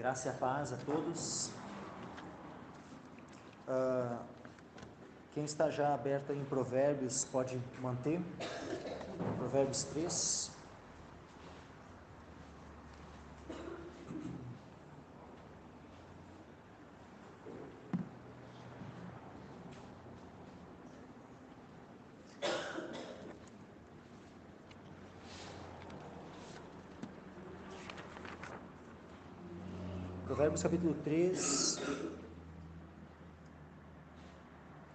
Graça e a paz a todos. Quem está já aberto em Provérbios pode manter. Provérbios 3. Provérbios capítulo 3.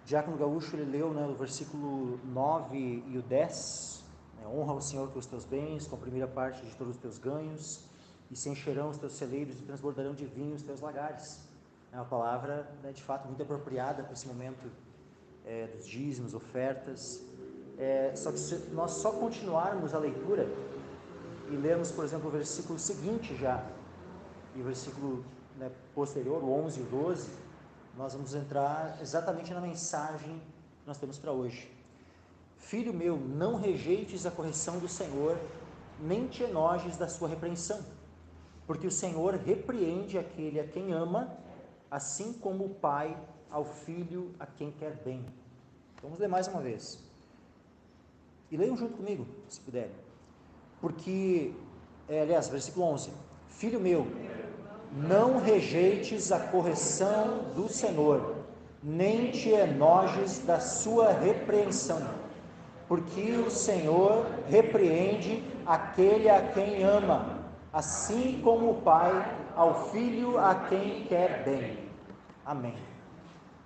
Diácono Gaúcho, ele leu o versículo 9 e o 10. Honra o Senhor com os teus bens, com a primeira parte de todos os teus ganhos, e se encherão os teus celeiros e transbordarão de vinho os teus lagares. É uma palavra, de fato, muito apropriada para esse momento dos dízimos, ofertas. Só que se nós só continuarmos a leitura e lermos, por exemplo, o versículo seguinte já, e o versículo posterior, o 11 e o 12, nós vamos entrar exatamente na mensagem que nós temos para hoje. Filho meu, não rejeites a correção do Senhor, nem te enojes da sua repreensão, porque o Senhor repreende aquele a quem ama, assim como o pai ao filho a quem quer bem. Vamos ler mais uma vez. E leiam junto comigo, se puderem. Porque, versículo 11. Filho meu, não rejeites a correção do Senhor, nem te enojes da sua repreensão, porque o Senhor repreende aquele a quem ama, assim como o pai ao filho a quem quer bem. Amém.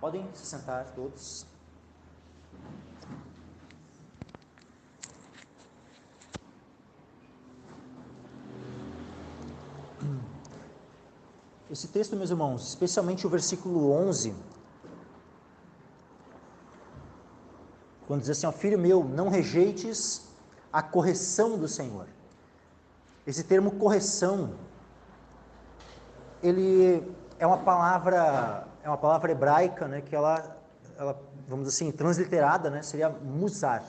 Podem se sentar todos. Esse texto, meus irmãos, especialmente o versículo 11, quando diz assim, filho meu, não rejeites a correção do Senhor. Esse termo correção, ele é uma palavra hebraica, que ela, vamos dizer assim, transliterada, seria musar.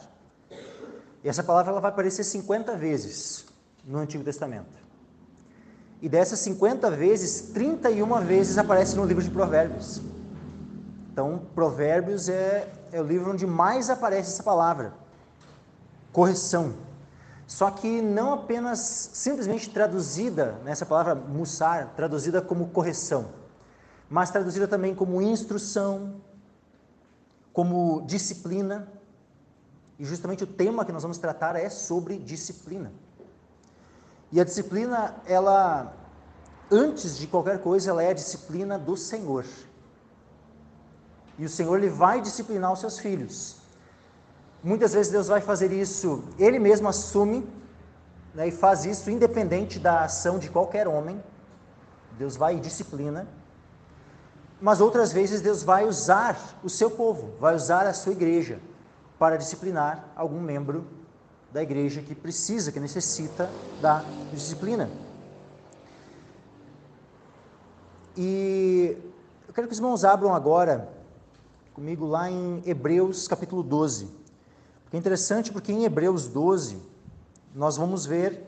E essa palavra ela vai aparecer 50 vezes no Antigo Testamento. E dessas 50 vezes, 31 vezes aparece no livro de Provérbios. Então, Provérbios é o livro onde mais aparece essa palavra, correção. Só que não apenas simplesmente traduzida, essa palavra musar, traduzida como correção, mas traduzida também como instrução, como disciplina. E justamente o tema que nós vamos tratar é sobre disciplina. E a disciplina, ela, antes de qualquer coisa, ela é a disciplina do Senhor. E o Senhor, ele vai disciplinar os seus filhos. Muitas vezes Deus vai fazer isso, ele mesmo assume, e faz isso independente da ação de qualquer homem. Deus vai e disciplina. Mas outras vezes Deus vai usar o seu povo, vai usar a sua igreja para disciplinar algum membro da igreja que precisa, que necessita da disciplina. E eu quero que os irmãos abram agora comigo lá em Hebreus capítulo 12. É interessante porque em Hebreus 12 nós vamos ver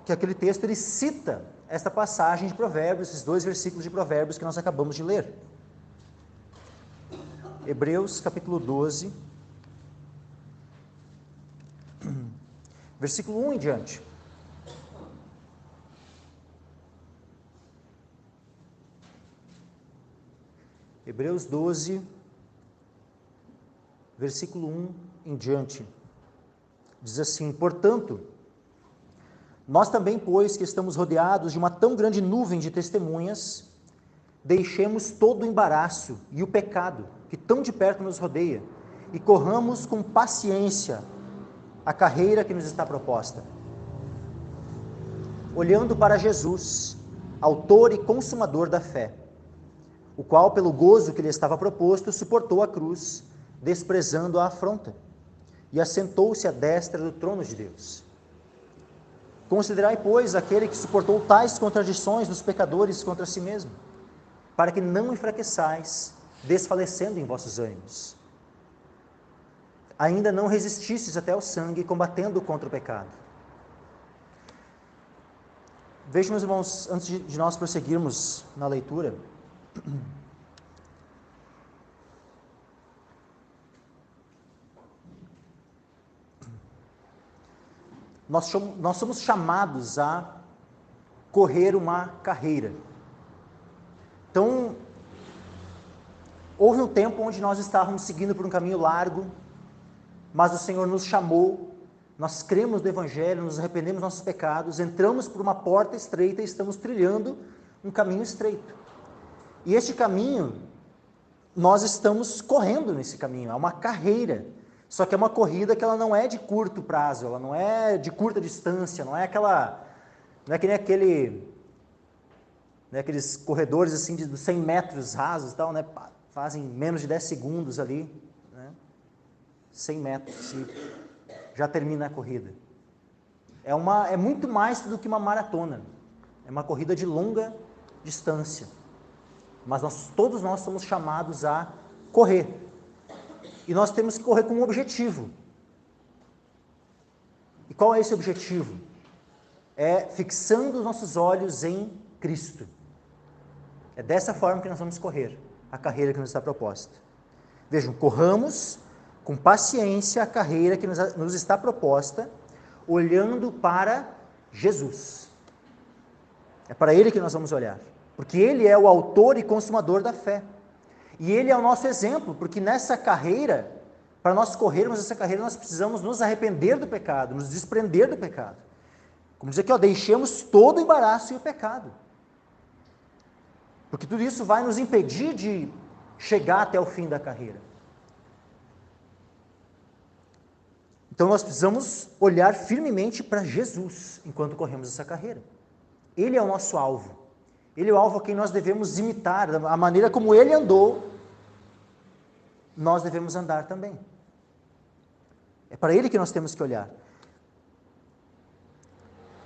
que aquele texto ele cita esta passagem de Provérbios, esses 2 versículos de Provérbios que nós acabamos de ler. Hebreus capítulo 12, versículo 1 em diante. Hebreus 12, versículo 1 em diante. Diz assim: portanto, nós também, pois que estamos rodeados de uma tão grande nuvem de testemunhas, deixemos todo o embaraço e o pecado que tão de perto nos rodeia e corramos com paciência a carreira que nos está proposta, olhando para Jesus, autor e consumador da fé, o qual, pelo gozo que lhe estava proposto, suportou a cruz, desprezando a afronta, e assentou-se à destra do trono de Deus. Considerai, pois, aquele que suportou tais contradições dos pecadores contra si mesmo, para que não enfraqueçais, desfalecendo em vossos ânimos. Ainda não resististes até ao sangue, combatendo contra o pecado. Vejam, meus irmãos, antes de nós prosseguirmos na leitura, nós somos chamados a correr uma carreira. Então, houve um tempo onde nós estávamos seguindo por um caminho largo, mas o Senhor nos chamou, nós cremos no Evangelho, nos arrependemos dos nossos pecados, entramos por uma porta estreita e estamos trilhando um caminho estreito. E este caminho, nós estamos correndo nesse caminho, é uma carreira. Só que é uma corrida que ela não é de curto prazo, ela não é de curta distância, não é que nem aqueles corredores assim de 100 metros rasos e tal, né? Fazem menos de 10 segundos ali, né? 100 metros e já termina a corrida. É muito mais do que uma maratona, é uma corrida de longa distância, mas todos nós somos chamados a correr, e nós temos que correr com um objetivo. E qual é esse objetivo? É fixando os nossos olhos em Cristo. É dessa forma que nós vamos correr a carreira que nos está proposta. Vejam, corramos com paciência a carreira que nos está proposta, olhando para Jesus. É para Ele que nós vamos olhar, porque Ele é o autor e consumador da fé. E Ele é o nosso exemplo, porque nessa carreira, para nós corrermos essa carreira, nós precisamos nos arrepender do pecado, nos desprender do pecado. Como diz aqui, deixemos todo o embaraço e o pecado. Porque tudo isso vai nos impedir de chegar até o fim da carreira. Então nós precisamos olhar firmemente para Jesus enquanto corremos essa carreira. Ele é o nosso alvo. Ele é o alvo a quem nós devemos imitar. A maneira como Ele andou, nós devemos andar também. É para Ele que nós temos que olhar.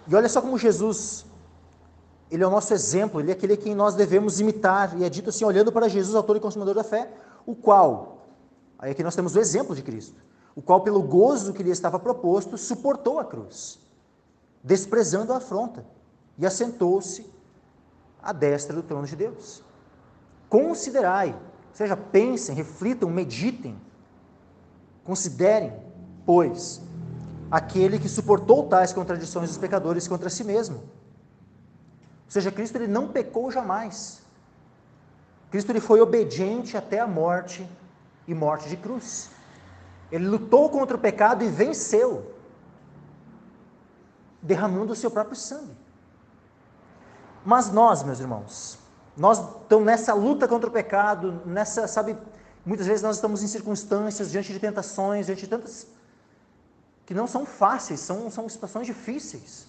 E olha só como Jesus, Ele é o nosso exemplo, Ele é aquele a quem nós devemos imitar. E é dito assim, olhando para Jesus, autor e consumador da fé, o qual, aí aqui nós temos o exemplo de Cristo, o qual pelo gozo que lhe estava proposto, suportou a cruz, desprezando a afronta, e assentou-se à destra do trono de Deus. Considerai, ou seja, pensem, reflitam, meditem, considerem, pois, aquele que suportou tais contradições dos pecadores contra si mesmo. Ou seja, Cristo ele não pecou jamais. Cristo ele foi obediente até a morte e morte de cruz. Ele lutou contra o pecado e venceu, derramando o seu próprio sangue. Mas nós, meus irmãos, nós estamos nessa luta contra o pecado, muitas vezes nós estamos em circunstâncias, diante de tentações, diante de tantas que não são fáceis, são situações difíceis.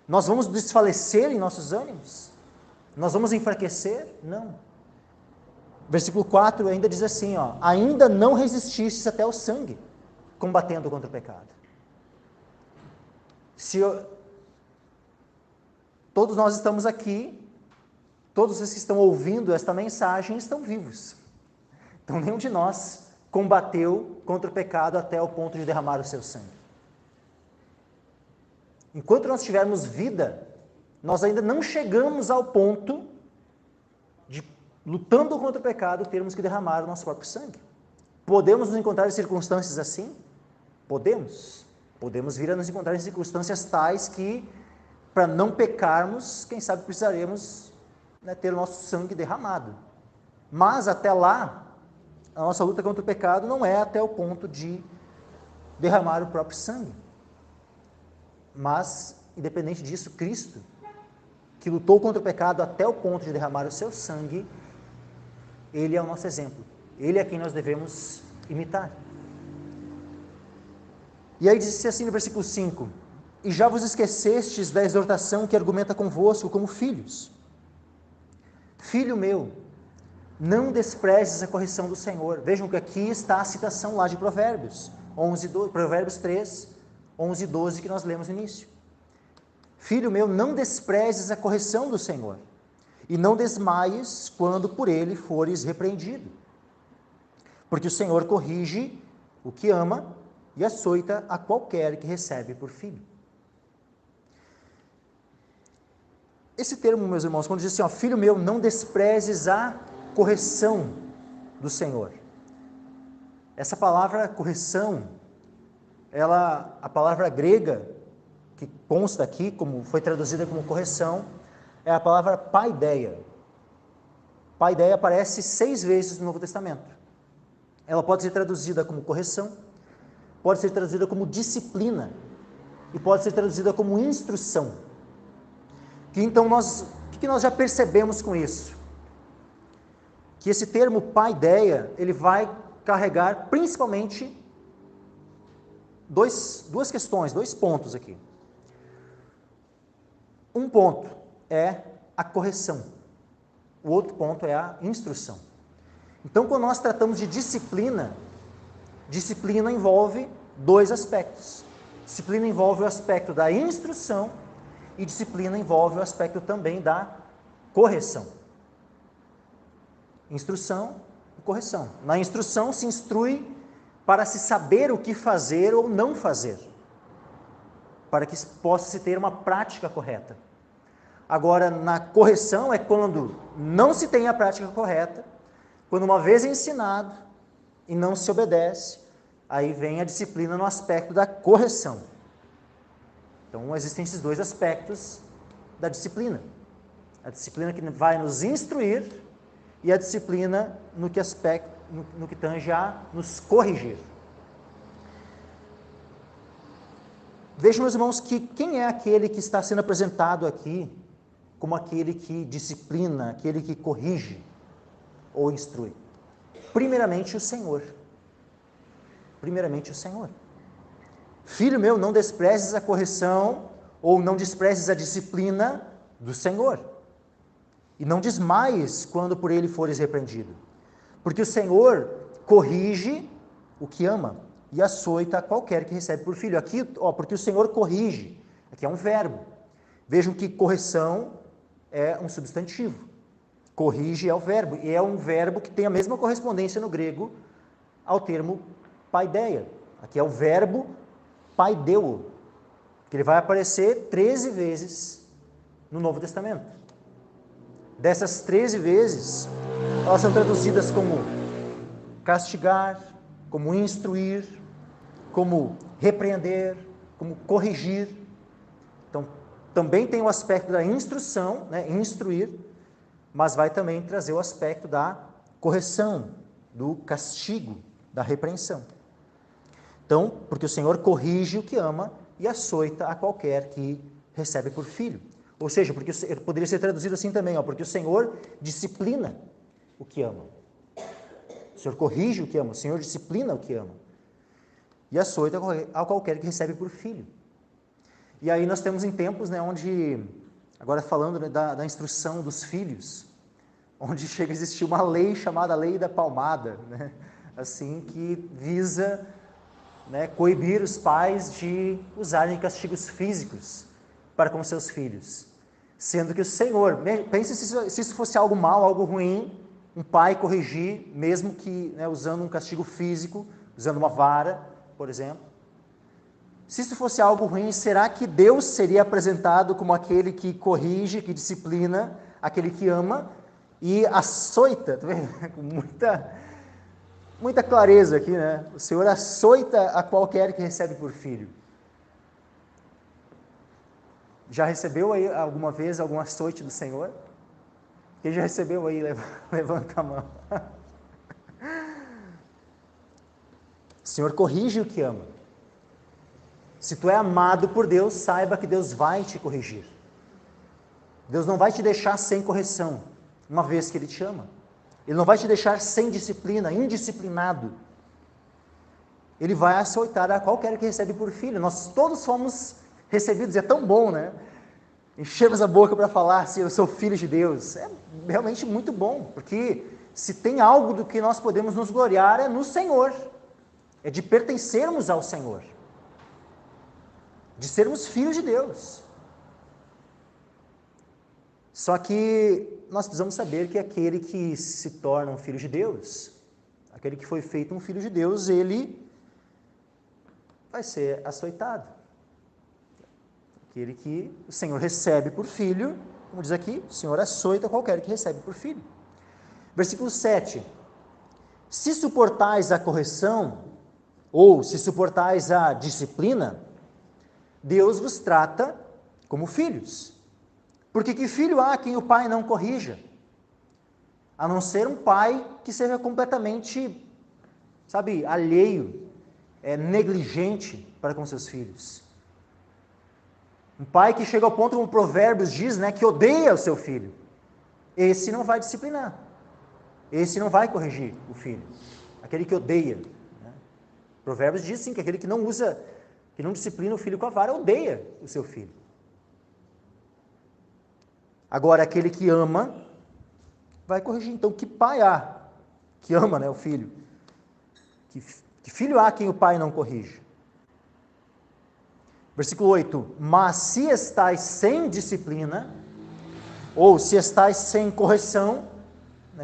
Nós vamos desfalecer em nossos ânimos? Nós vamos enfraquecer? Não. Versículo 4 ainda diz assim, ainda não resististes até o sangue, combatendo contra o pecado. Todos nós estamos aqui, todos os que estão ouvindo esta mensagem estão vivos. Então nenhum de nós combateu contra o pecado até o ponto de derramar o seu sangue. Enquanto nós tivermos vida, nós ainda não chegamos ao ponto de, lutando contra o pecado, termos que derramar o nosso próprio sangue. Podemos nos encontrar em circunstâncias assim? Podemos. Podemos vir a nos encontrar em circunstâncias tais que, para não pecarmos, quem sabe precisaremos ter o nosso sangue derramado. Mas até lá, a nossa luta contra o pecado não é até o ponto de derramar o próprio sangue. Mas, independente disso, Cristo, que lutou contra o pecado até o ponto de derramar o seu sangue, Ele é o nosso exemplo. Ele é quem nós devemos imitar. E aí diz assim no versículo 5, e já vos esquecestes da exortação que argumenta convosco como filhos. Filho meu, não desprezes a correção do Senhor. Vejam que aqui está a citação lá de Provérbios 3, 11 e 12 que nós lemos no início. Filho meu, não desprezes a correção do Senhor, e não desmaies quando por ele fores repreendido. Porque o Senhor corrige o que ama e açoita a qualquer que recebe por filho. Esse termo, meus irmãos, quando diz assim, ó, filho meu, não desprezes a correção do Senhor. Essa palavra correção, a palavra grega que consta aqui, como foi traduzida como correção, é a palavra paideia. Paideia aparece 6 vezes no Novo Testamento. Ela pode ser traduzida como correção, pode ser traduzida como disciplina e pode ser traduzida como instrução. Então, o que nós já percebemos com isso? Que esse termo paideia, ele vai carregar principalmente duas questões, 2 pontos aqui. Um ponto é a correção, o outro ponto é a instrução. Então, quando nós tratamos de disciplina, disciplina envolve 2 aspectos. Disciplina envolve o aspecto da instrução e disciplina envolve o aspecto também da correção. Instrução e correção. Na instrução se instrui para se saber o que fazer ou não fazer, para que possa se ter uma prática correta. Agora, na correção é quando não se tem a prática correta, quando uma vez ensinado e não se obedece, aí vem a disciplina no aspecto da correção. Então, existem esses 2 aspectos da disciplina. A disciplina que vai nos instruir e a disciplina no que tange a nos corrigir. Vejam, meus irmãos, que quem é aquele que está sendo apresentado aqui como aquele que disciplina, aquele que corrige ou instrui? Primeiramente o Senhor. Primeiramente o Senhor. Filho meu, não desprezes a correção ou não desprezes a disciplina do Senhor. E não desmaies quando por ele fores repreendido. Porque o Senhor corrige o que ama e açoita qualquer que recebe por filho. Aqui, porque o Senhor corrige. Aqui é um verbo. Vejam que correção é um substantivo. Corrige é o verbo. E é um verbo que tem a mesma correspondência no grego ao termo paideia. Aqui é o verbo paideu, que ele vai aparecer 13 vezes no Novo Testamento. Dessas 13 vezes, elas são traduzidas como castigar, como instruir, como repreender, como corrigir. Então, também tem o aspecto da instrução, né, instruir, mas vai também trazer o aspecto da correção, do castigo, da repreensão. Então, porque o Senhor corrige o que ama e açoita a qualquer que recebe por filho. Ou seja, porque poderia ser traduzido assim também, porque o Senhor disciplina o que ama. O Senhor corrige o que ama, o Senhor disciplina o que ama. E açoita a qualquer que recebe por filho. E aí nós temos em tempos, né, onde, agora falando, né, da instrução dos filhos, onde chega a existir uma lei chamada Lei da Palmada, né, assim, que visa, né, coibir os pais de usarem castigos físicos para com seus filhos. Sendo que o Senhor, pense se isso fosse algo mal, algo ruim, um pai corrigir, mesmo que, né, usando um castigo físico, usando uma vara, por exemplo. Se isso fosse algo ruim, será que Deus seria apresentado como aquele que corrige, que disciplina, aquele que ama e açoita? Tá vendo? Com muita clareza aqui, né? O Senhor açoita a qualquer que recebe por filho. Já recebeu aí alguma vez algum açoite do Senhor? Quem já recebeu aí, levanta a mão. O Senhor corrige o que ama. Se tu é amado por Deus, saiba que Deus vai te corrigir. Deus não vai te deixar sem correção, uma vez que Ele te ama. Ele não vai te deixar sem disciplina, indisciplinado. Ele vai açoitar a qualquer que recebe por filho. Nós todos fomos recebidos, é tão bom, né? Enchemos a boca para falar assim, eu sou filho de Deus. É realmente muito bom, porque se tem algo do que nós podemos nos gloriar é no Senhor. É de pertencermos ao Senhor. De sermos filhos de Deus. Só que nós precisamos saber que aquele que se torna um filho de Deus, aquele que foi feito um filho de Deus, ele vai ser açoitado. Aquele que o Senhor recebe por filho, como diz aqui, o Senhor açoita qualquer que recebe por filho. Versículo 7. Se suportais a correção, ou se suportais a disciplina, Deus vos trata como filhos. Porque que filho há quem o pai não corrija? A não ser um pai que seja completamente, alheio, negligente para com seus filhos. Um pai que chega ao ponto, como Provérbios diz, que odeia o seu filho. Esse não vai disciplinar. Esse não vai corrigir o filho. Aquele que odeia. Provérbios diz sim que aquele que não disciplina o filho com a vara, odeia o seu filho. Agora, aquele que ama, vai corrigir. Então, que pai há que ama o filho? Que filho há quem o pai não corrige? Versículo 8. Mas se estais sem disciplina, ou se estais sem correção,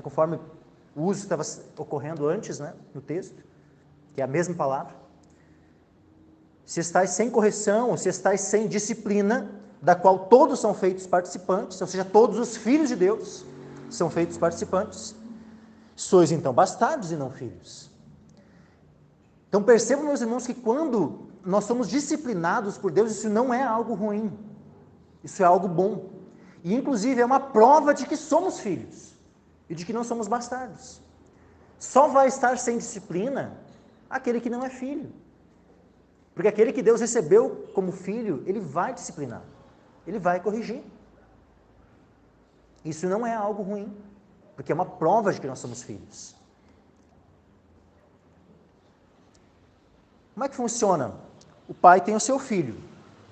conforme o uso estava ocorrendo antes, no texto, que é a mesma palavra. Se estais sem correção, ou se estais sem disciplina, da qual todos são feitos participantes, ou seja, todos os filhos de Deus são feitos participantes, sois então bastardos e não filhos. Então percebam, meus irmãos, que quando nós somos disciplinados por Deus, isso não é algo ruim, isso é algo bom. E inclusive é uma prova de que somos filhos e de que não somos bastardos. Só vai estar sem disciplina aquele que não é filho. Porque aquele que Deus recebeu como filho, ele vai disciplinar, ele vai corrigir. Isso não é algo ruim, porque é uma prova de que nós somos filhos. Como é que funciona? O pai tem o seu filho.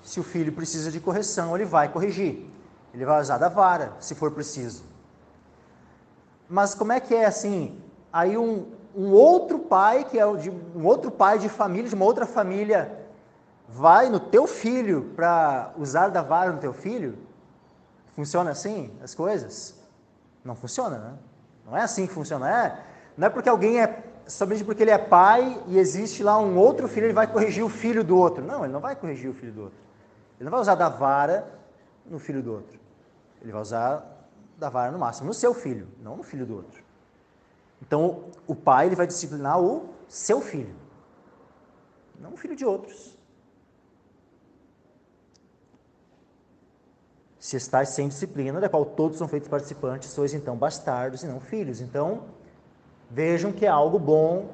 Se o filho precisa de correção, ele vai corrigir. Ele vai usar da vara, se for preciso. Mas como é que é assim? Aí um outro pai, que é um outro pai de família, de uma outra família, vai no teu filho para usar da vara no teu filho? Funciona assim as coisas? Não funciona, Não é assim que funciona. Não é porque alguém somente porque ele é pai e existe lá um outro filho, ele vai corrigir o filho do outro. Não, ele não vai corrigir o filho do outro. Ele não vai usar da vara no filho do outro. Ele vai usar da vara no máximo no seu filho, não no filho do outro. Então, o pai ele vai disciplinar o seu filho, não o filho de outros. Se estáis sem disciplina, da qual todos são feitos participantes, sois então bastardos e não filhos. Então, vejam que é algo bom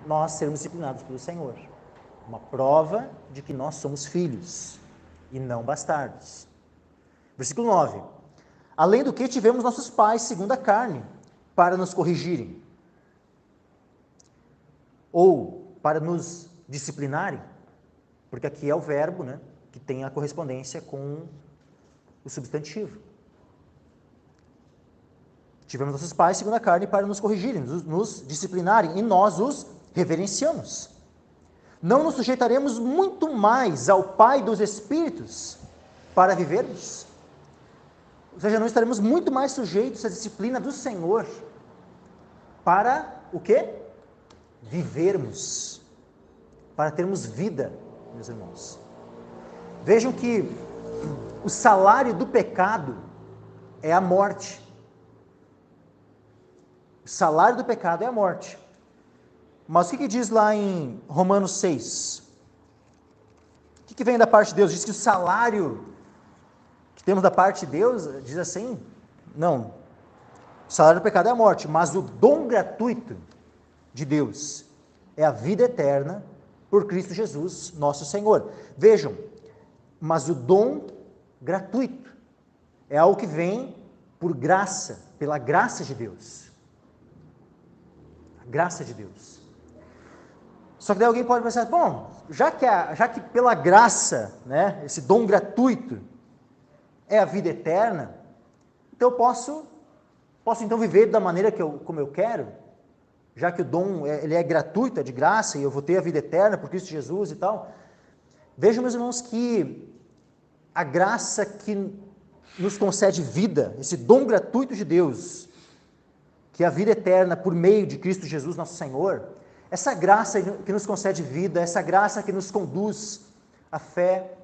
nós sermos disciplinados pelo Senhor. Uma prova de que nós somos filhos e não bastardos. Versículo 9. Além do que tivemos nossos pais, segundo a carne, para nos corrigirem. Ou para nos disciplinarem. Porque aqui é o verbo, que tem a correspondência com o substantivo. Tivemos nossos pais, segundo a carne, para nos corrigirem, nos disciplinarem, e nós os reverenciamos. Não nos sujeitaremos muito mais ao Pai dos Espíritos para vivermos? Ou seja, não estaremos muito mais sujeitos à disciplina do Senhor para o quê? Vivermos. Para termos vida, meus irmãos. Vejam que o salário do pecado é a morte. O salário do pecado é a morte. Mas o que diz lá em Romanos 6? O que vem da parte de Deus? Diz que o salário que temos da parte de Deus, diz assim, não, o salário do pecado é a morte, mas o dom gratuito de Deus é a vida eterna por Cristo Jesus, nosso Senhor. Vejam, mas o dom gratuito é algo que vem por graça, pela graça de Deus. A graça de Deus. Só que daí alguém pode pensar, bom, já que pela graça, esse dom gratuito é a vida eterna, então eu posso então viver da maneira como eu quero, já que o dom ele é gratuito, é de graça, e eu vou ter a vida eterna por Cristo Jesus e tal. Vejam, meus irmãos, que a graça que nos concede vida, esse dom gratuito de Deus, que é a vida eterna por meio de Cristo Jesus, nosso Senhor, essa graça que nos concede vida, essa graça que nos conduz à fé,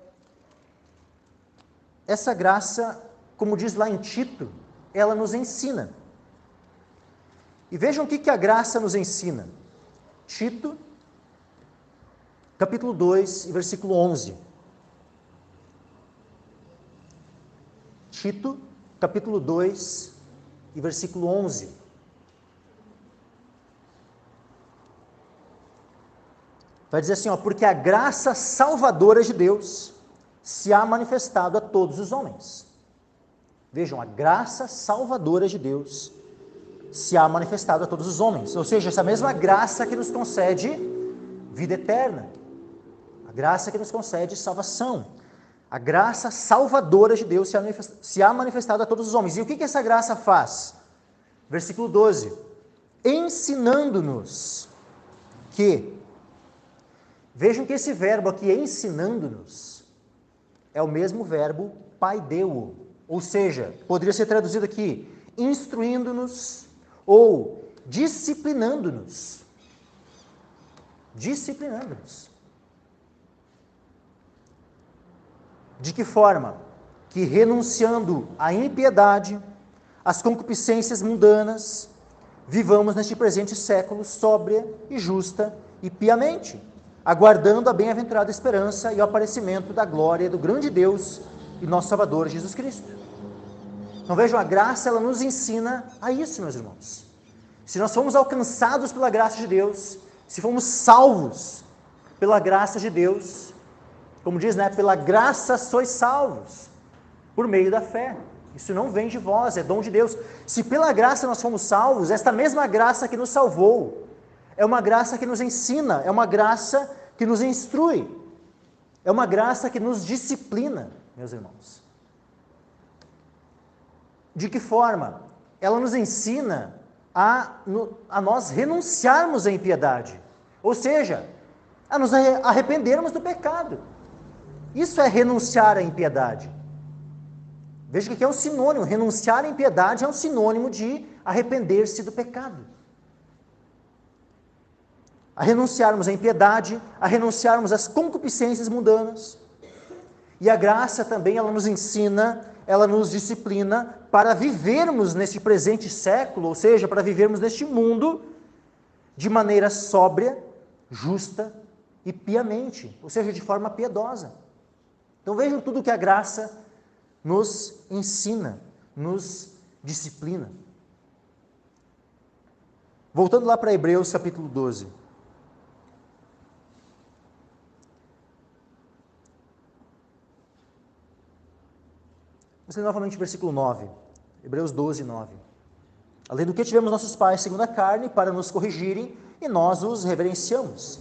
essa graça, como diz lá em Tito, ela nos ensina. E vejam o que a graça nos ensina. Tito, capítulo 2, versículo 11. Tito, capítulo 2, versículo 11. Vai dizer assim, porque a graça salvadora de Deus se há manifestado a todos os homens. Vejam, a graça salvadora de Deus se há manifestado a todos os homens. Ou seja, essa mesma graça que nos concede vida eterna. A graça que nos concede salvação. A graça salvadora de Deus se há manifestado a todos os homens. E o que essa graça faz? Versículo 12. Ensinando-nos que... Vejam que esse verbo aqui, ensinando-nos, é o mesmo verbo paideu. Ou seja, poderia ser traduzido aqui, instruindo-nos ou disciplinando-nos. Disciplinando-nos. De que forma? Que renunciando à impiedade, às concupiscências mundanas, vivamos neste presente século sóbria e justa e piamente, aguardando a bem-aventurada esperança e o aparecimento da glória do grande Deus e nosso Salvador Jesus Cristo. Então vejam, a graça ela nos ensina a isso, meus irmãos. Se nós fomos alcançados pela graça de Deus, se fomos salvos pela graça de Deus, como diz, pela graça sois salvos, por meio da fé. Isso não vem de vós, é dom de Deus. Se pela graça nós fomos salvos, esta mesma graça que nos salvou, é uma graça que nos ensina, é uma graça que nos instrui, é uma graça que nos disciplina, meus irmãos. De que forma? Ela nos ensina a nós renunciarmos à impiedade, ou seja, a nos arrependermos do pecado. Isso é renunciar à impiedade. Veja que aqui é um sinônimo, renunciar à impiedade é um sinônimo de arrepender-se do pecado. A renunciarmos à impiedade, a renunciarmos às concupiscências mundanas. E a graça também, ela nos ensina, ela nos disciplina para vivermos neste presente século, ou seja, para vivermos neste mundo de maneira sóbria, justa e piamente, ou seja, de forma piedosa. Então vejam tudo que a graça nos ensina, nos disciplina. Voltando lá para Hebreus capítulo 12. Vamos ler novamente o versículo 9, Hebreus 12, 9. Além do que tivemos nossos pais segundo a carne, para nos corrigirem, e nós os reverenciamos.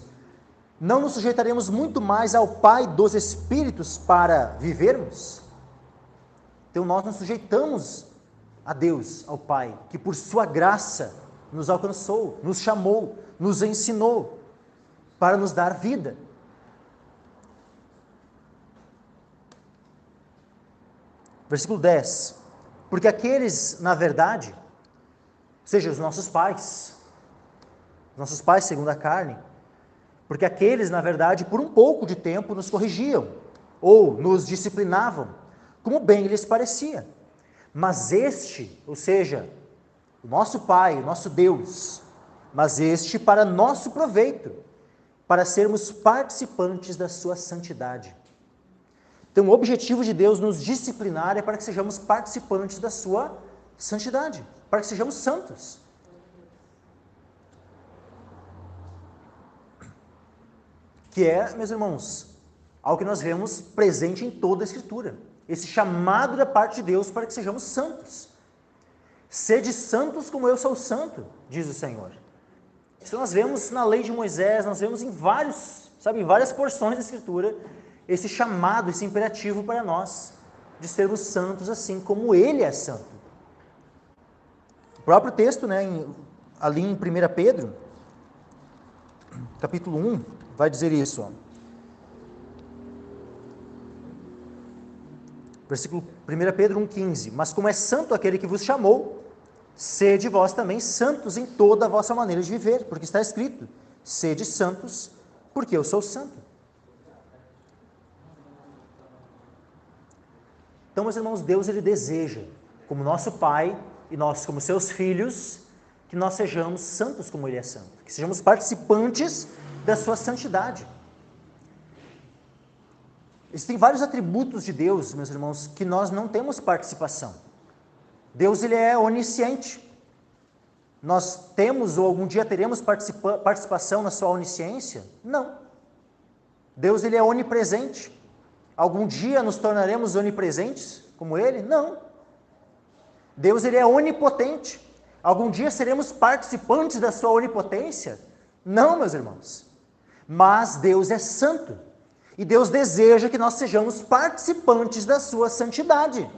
Não nos sujeitaremos muito mais ao Pai dos Espíritos para vivermos? Então nós nos sujeitamos a Deus, ao Pai, que por sua graça nos alcançou, nos chamou, nos ensinou, para nos dar vida. Versículo 10. Porque aqueles, na verdade, ou seja, os nossos pais segundo a carne, porque aqueles, na verdade, por um pouco de tempo nos corrigiam, ou nos disciplinavam, como bem lhes parecia. Mas este, ou seja, o nosso Pai, o nosso Deus, mas este para nosso proveito, para sermos participantes da sua santidade. Então, o objetivo de Deus nos disciplinar é para que sejamos participantes da sua santidade, para que sejamos santos. Que é, meus irmãos, algo que nós vemos presente em toda a Escritura. Esse chamado da parte de Deus para que sejamos santos. Sede santos como eu sou santo, diz o Senhor. Isso nós vemos na lei de Moisés, nós vemos em várias porções da Escritura, esse chamado, esse imperativo para nós, de sermos santos assim como Ele é santo. O próprio texto, ali em 1 Pedro, capítulo 1, vai dizer isso. Versículo 1 Pedro 1,15. Mas como é santo aquele que vos chamou, sede vós também santos em toda a vossa maneira de viver, porque está escrito, sede santos, porque eu sou santo. Então, meus irmãos, Deus ele deseja, como nosso Pai e nós como seus filhos, que nós sejamos santos como Ele é santo, que sejamos participantes da sua santidade. Existem vários atributos de Deus, meus irmãos, que nós não temos participação. Deus ele é onisciente. Nós temos ou algum dia teremos participação na sua onisciência? Não. Deus ele é onipresente. Algum dia nos tornaremos onipresentes como Ele? Não. Deus ele é onipotente. Algum dia seremos participantes da sua onipotência? Não, meus irmãos. Mas Deus é santo. E Deus deseja que nós sejamos participantes da sua santidade.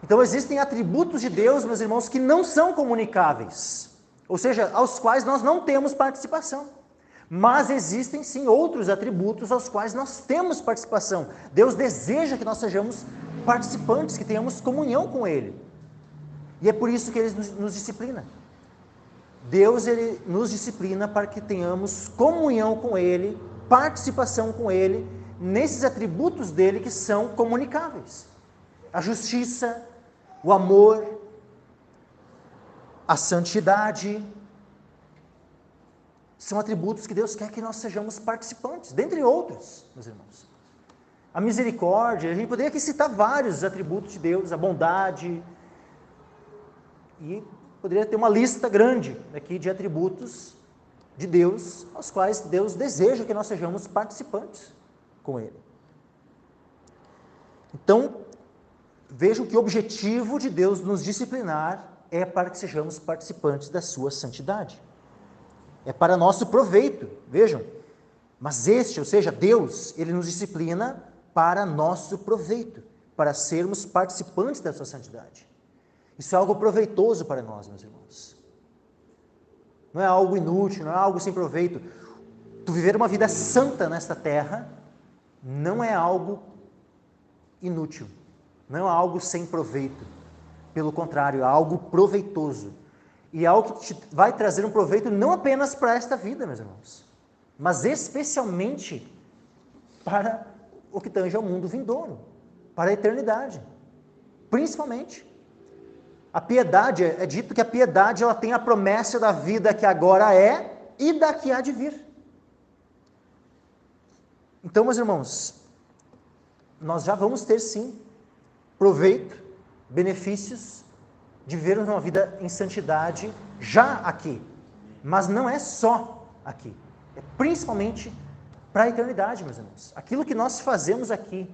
Então existem atributos de Deus, meus irmãos, que não são comunicáveis. Ou seja, aos quais nós não temos participação. Mas existem sim outros atributos aos quais nós temos participação. Deus deseja que nós sejamos participantes, que tenhamos comunhão com Ele. E é por isso que Ele nos disciplina. Deus ele nos disciplina para que tenhamos comunhão com Ele, participação com Ele, nesses atributos dEle que são comunicáveis. A justiça, o amor, a santidade, são atributos que Deus quer que nós sejamos participantes, dentre outros, meus irmãos. A misericórdia, a gente poderia aqui citar vários atributos de Deus, a bondade, e poderia ter uma lista grande aqui de atributos de Deus, aos quais Deus deseja que nós sejamos participantes com Ele. Então, vejam que o objetivo de Deus nos disciplinar é para que sejamos participantes da sua santidade. É para nosso proveito, vejam. Mas ou seja, Deus, Ele nos disciplina para nosso proveito, para sermos participantes da sua santidade. Isso é algo proveitoso para nós, meus irmãos. Não é algo inútil, não é algo sem proveito. Tu viver uma vida santa nesta terra não é algo inútil, não é algo sem proveito. Pelo contrário, é algo proveitoso. E é algo que te vai trazer um proveito não apenas para esta vida, meus irmãos, mas especialmente para o que tange ao mundo vindouro, para a eternidade, principalmente. A piedade, é dito que a piedade ela tem a promessa da vida que agora é e da que há de vir. Então, meus irmãos, nós já vamos ter sim proveito, benefícios de vivermos uma vida em santidade já aqui. Mas não é só aqui, é principalmente para a eternidade, meus irmãos. Aquilo que nós fazemos aqui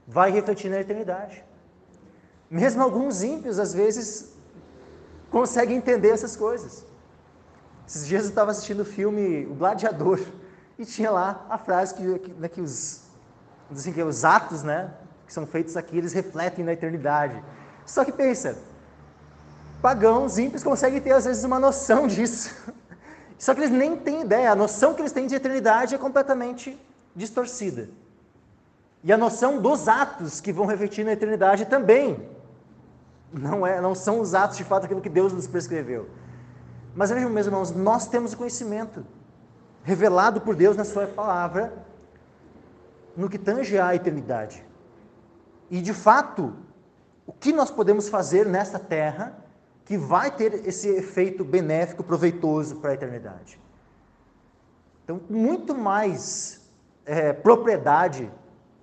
vai refletir na eternidade. Mesmo alguns ímpios, às vezes, conseguem entender essas coisas. Esses dias eu estava assistindo o filme O Gladiador, e tinha lá a frase que os atos, né, que são feitos aqui, eles refletem na eternidade. Só que pensa, pagãos, ímpios conseguem ter às vezes uma noção disso. Só que eles nem têm ideia, a noção que eles têm de eternidade é completamente distorcida. E a noção dos atos que vão refletir na eternidade também não são os atos de fato aquilo que Deus nos prescreveu. Mas vejam, meus irmãos, nós temos o conhecimento revelado por Deus na sua palavra no que tange à eternidade. E de fato, o que nós podemos fazer nesta terra que vai ter esse efeito benéfico, proveitoso para a eternidade. Então, com muito mais propriedade,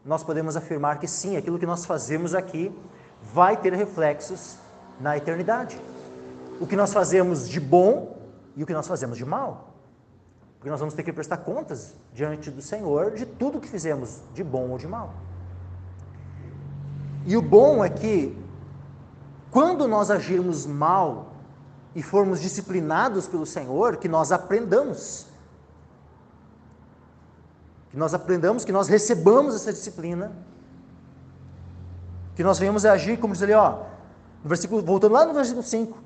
nós podemos afirmar que sim, aquilo que nós fazemos aqui vai ter reflexos na eternidade. O que nós fazemos de bom e o que nós fazemos de mal. Porque nós vamos ter que prestar contas diante do Senhor de tudo que fizemos de bom ou de mal. E o bom é que, quando nós agirmos mal e formos disciplinados pelo Senhor, que nós aprendamos. Que nós recebamos essa disciplina, que nós venhamos a agir, como diz ali, no versículo, voltando lá no versículo 5,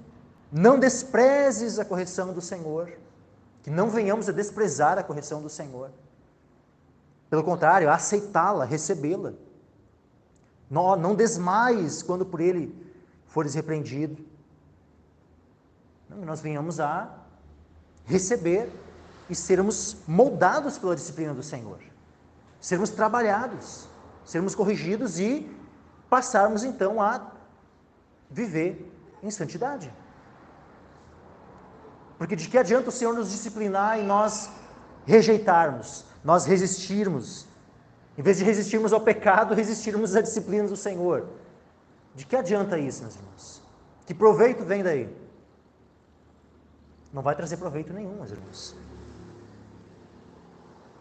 não desprezes a correção do Senhor, que não venhamos a desprezar a correção do Senhor. Pelo contrário, aceitá-la, recebê-la. Não desmaies quando por ele fores repreendido. Não, nós venhamos a receber e sermos moldados pela disciplina do Senhor. Sermos trabalhados, sermos corrigidos e passarmos então a viver em santidade. Porque de que adianta o Senhor nos disciplinar e nós rejeitarmos, nós resistirmos, em vez de resistirmos ao pecado, resistirmos à disciplina do Senhor? De que adianta isso, meus irmãos? Que proveito vem daí? Não vai trazer proveito nenhum, meus irmãos.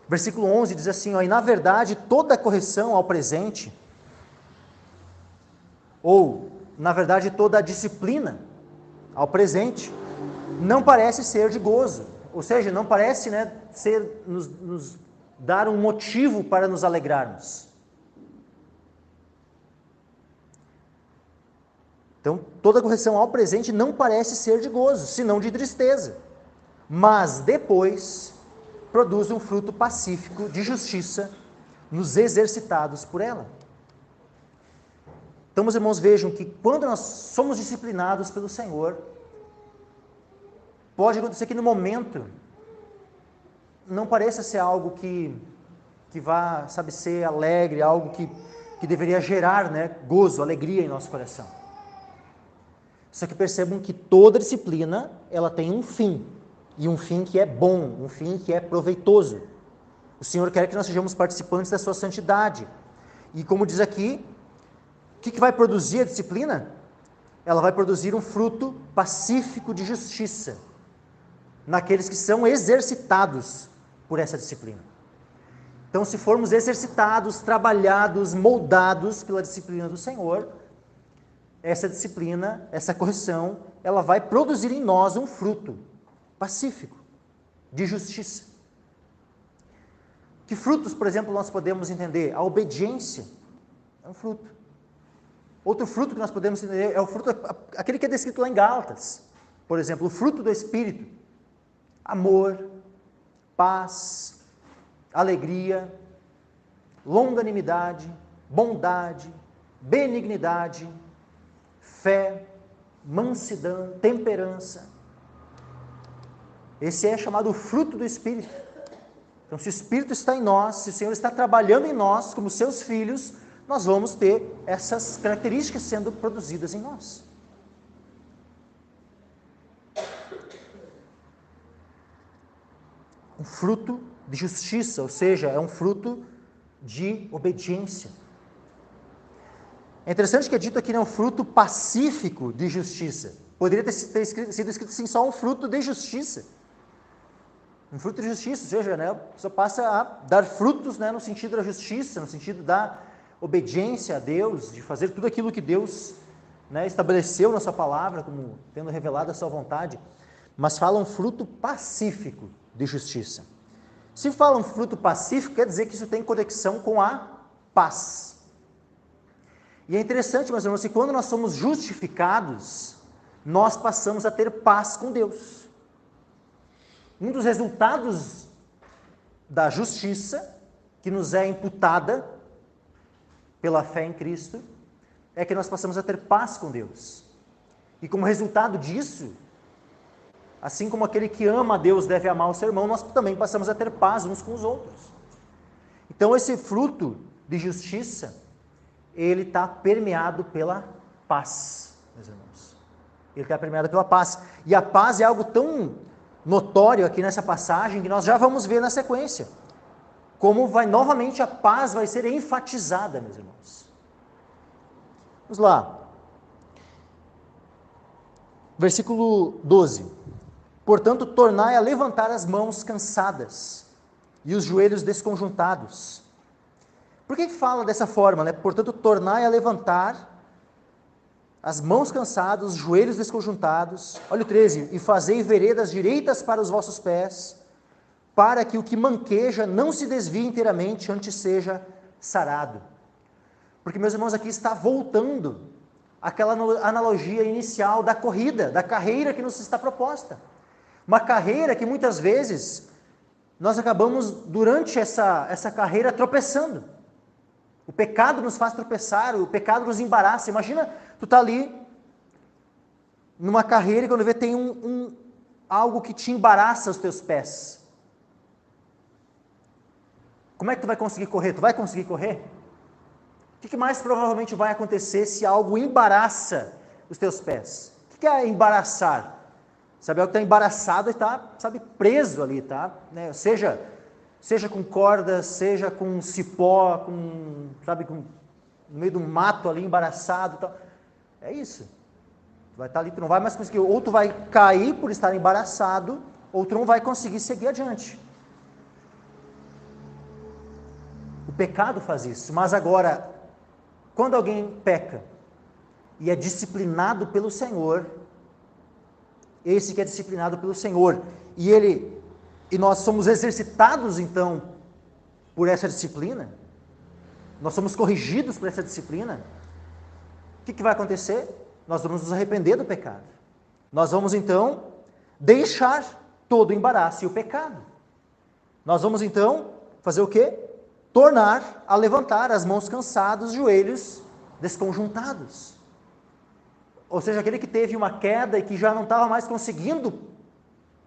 Versículo 11 diz assim, ó, e na verdade toda correção ao presente, ou na verdade toda a disciplina ao presente, não parece ser de gozo, ou seja, não parece, nos dar um motivo para nos alegrarmos. Então, toda correção ao presente não parece ser de gozo, senão de tristeza, mas depois produz um fruto pacífico de justiça nos exercitados por ela. Então, meus irmãos, vejam que quando nós somos disciplinados pelo Senhor, pode acontecer que no momento não pareça ser algo que vá, ser alegre, algo que deveria gerar, gozo, alegria em nosso coração. Só que percebam que toda disciplina, ela tem um fim, e um fim que é bom, um fim que é proveitoso. O Senhor quer que nós sejamos participantes da sua santidade. E como diz aqui, o que vai produzir a disciplina? Ela vai produzir um fruto pacífico de justiça naqueles que são exercitados por essa disciplina. Então, se formos exercitados, trabalhados, moldados pela disciplina do Senhor, essa disciplina, essa correção, ela vai produzir em nós um fruto pacífico, de justiça. Que frutos, por exemplo, nós podemos entender? A obediência é um fruto. Outro fruto que nós podemos entender é o fruto, aquele que é descrito lá em Gálatas. Por exemplo, o fruto do Espírito. Amor, paz, alegria, longanimidade, bondade, benignidade, fé, mansidão, temperança. Esse é chamado fruto do Espírito. Então, se o Espírito está em nós, se o Senhor está trabalhando em nós, como seus filhos, nós vamos ter essas características sendo produzidas em nós. Um fruto de justiça, ou seja, é um fruto de obediência. É interessante que é dito aqui, um fruto pacífico de justiça. Poderia ter sido escrito assim, só um fruto de justiça. Um fruto de justiça, ou seja, a pessoa passa a dar frutos, no sentido da justiça, no sentido da obediência a Deus, de fazer tudo aquilo que Deus, estabeleceu na sua palavra, como tendo revelado a sua vontade. Mas fala um fruto pacífico de justiça. Se fala um fruto pacífico, quer dizer que isso tem conexão com a paz. E é interessante, meus irmãos, que quando nós somos justificados, nós passamos a ter paz com Deus. Um dos resultados da justiça, que nos é imputada pela fé em Cristo, é que nós passamos a ter paz com Deus. E como resultado disso, assim como aquele que ama a Deus deve amar o seu irmão, nós também passamos a ter paz uns com os outros. Então, esse fruto de justiça, ele está permeado pela paz, meus irmãos. Ele está permeado pela paz. E a paz é algo tão notório aqui nessa passagem que nós já vamos ver na sequência. Como novamente a paz vai ser enfatizada, meus irmãos. Vamos lá. Versículo 12. Portanto, tornai a levantar as mãos cansadas e os joelhos desconjuntados. Por que fala dessa forma, Portanto, tornai a levantar as mãos cansadas, os joelhos desconjuntados. Olha o 13. E fazei veredas direitas para os vossos pés, para que o que manqueja não se desvie inteiramente, antes seja sarado. Porque, meus irmãos, aqui está voltando aquela analogia inicial da corrida, da carreira que nos está proposta. Uma carreira que muitas vezes nós acabamos, durante essa carreira, tropeçando. O pecado nos faz tropeçar, o pecado nos embaraça. Imagina, tu está ali, numa carreira, e quando vê tem algo que te embaraça os teus pés. Como é que tu vai conseguir correr? Tu vai conseguir correr? O que mais provavelmente vai acontecer se algo embaraça os teus pés? O que é embaraçar? Sabe, algo que está embaraçado e está, sabe, preso ali, tá? Né? Seja com cordas, seja com cipó, no meio do mato ali, embaraçado e tal. É isso. Tu vai estar ali, tu não vai mais conseguir, ou tu vai cair por estar embaraçado, ou tu não vai conseguir seguir adiante. O pecado faz isso, mas agora, quando alguém peca e é disciplinado pelo Senhor, esse que é disciplinado pelo Senhor, e nós somos exercitados então por essa disciplina, nós somos corrigidos por essa disciplina, o que vai acontecer? Nós vamos nos arrepender do pecado. Nós vamos então deixar todo o embaraço e o pecado. Nós vamos então fazer o quê? Tornar a levantar as mãos cansadas, os joelhos desconjuntados. Ou seja, aquele que teve uma queda e que já não estava mais conseguindo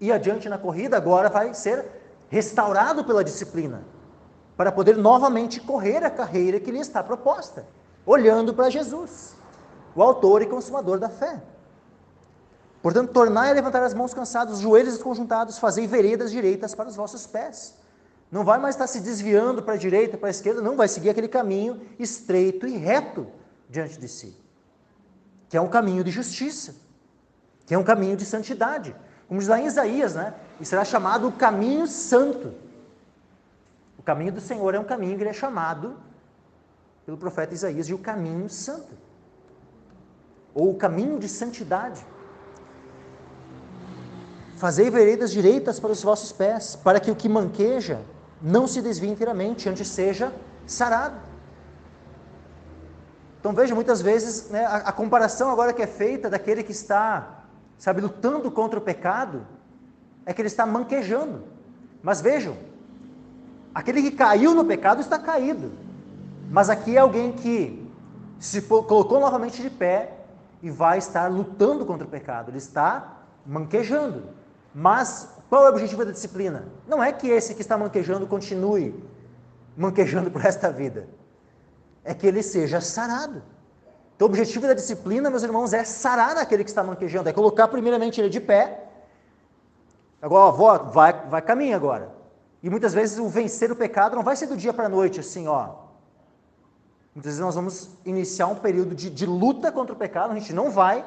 ir adiante na corrida, agora vai ser restaurado pela disciplina, para poder novamente correr a carreira que lhe está proposta, olhando para Jesus, o autor e consumador da fé. Portanto, tornai a levantar as mãos cansadas, os joelhos desconjuntados, fazei veredas direitas para os vossos pés. Não vai mais estar se desviando para a direita, para a esquerda, não, vai seguir aquele caminho estreito e reto diante de si, que é um caminho de justiça, que é um caminho de santidade. Como diz lá em Isaías, né? E será chamado o caminho santo. O caminho do Senhor é um caminho que ele é chamado pelo profeta Isaías de o caminho santo, ou o caminho de santidade. Fazei veredas direitas para os vossos pés, para que o que manqueja não se desvie inteiramente, antes seja sarado. Então veja, muitas vezes, né, a comparação agora que é feita daquele que está, sabe, lutando contra o pecado, é que ele está manquejando. Mas vejam, aquele que caiu no pecado está caído. Mas aqui é alguém que se colocou novamente de pé e vai estar lutando contra o pecado. Ele está manquejando. Mas qual é o objetivo da disciplina? Não é que esse que está manquejando continue manquejando por esta vida. É que ele seja sarado. Então o objetivo da disciplina, meus irmãos, é sarar aquele que está manquejando, é colocar primeiramente ele de pé. Agora, vai caminho agora. E muitas vezes o vencer o pecado não vai ser do dia para a noite, assim, ó. Muitas vezes nós vamos iniciar um período de luta contra o pecado, a gente não vai,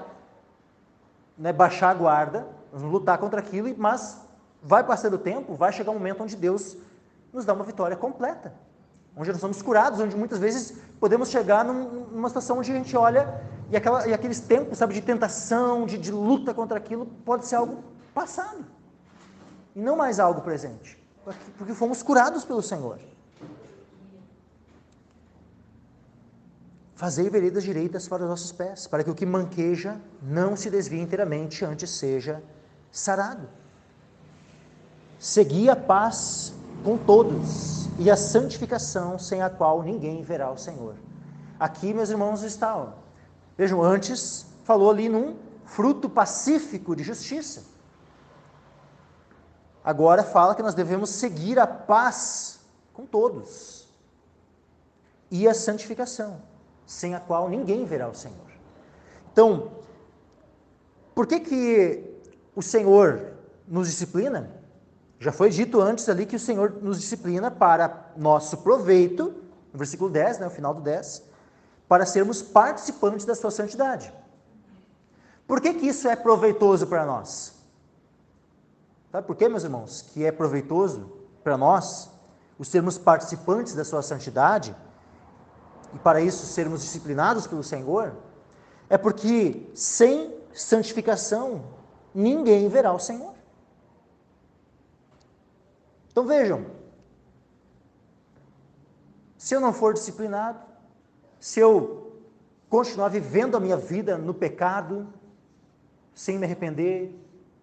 né, baixar a guarda, nós vamos lutar contra aquilo, mas vai passando o tempo, vai chegar um momento onde Deus nos dá uma vitória completa, onde nós somos curados, onde muitas vezes podemos chegar numa situação onde a gente olha e aqueles tempos, sabe, de tentação, de luta contra aquilo, pode ser algo passado e não mais algo presente, porque fomos curados pelo Senhor. Fazei veredas direitas para os vossos pés, para que o que manqueja não se desvie inteiramente, antes seja sarado. Segui a paz com todos e a santificação, sem a qual ninguém verá o Senhor. Aqui, meus irmãos, está, ó. Vejam, antes falou ali num fruto pacífico de justiça. Agora fala que nós devemos seguir a paz com todos e a santificação, sem a qual ninguém verá o Senhor. Então, por que o Senhor nos disciplina? Já foi dito antes ali que o Senhor nos disciplina para nosso proveito, no versículo 10, né, no final do 10, para sermos participantes da sua santidade. Por que isso é proveitoso para nós? Sabe por quê, meus irmãos, que é proveitoso para nós os sermos participantes da sua santidade e para isso sermos disciplinados pelo Senhor? É porque sem santificação ninguém verá o Senhor. Então vejam, se eu não for disciplinado, se eu continuar vivendo a minha vida no pecado, sem me arrepender,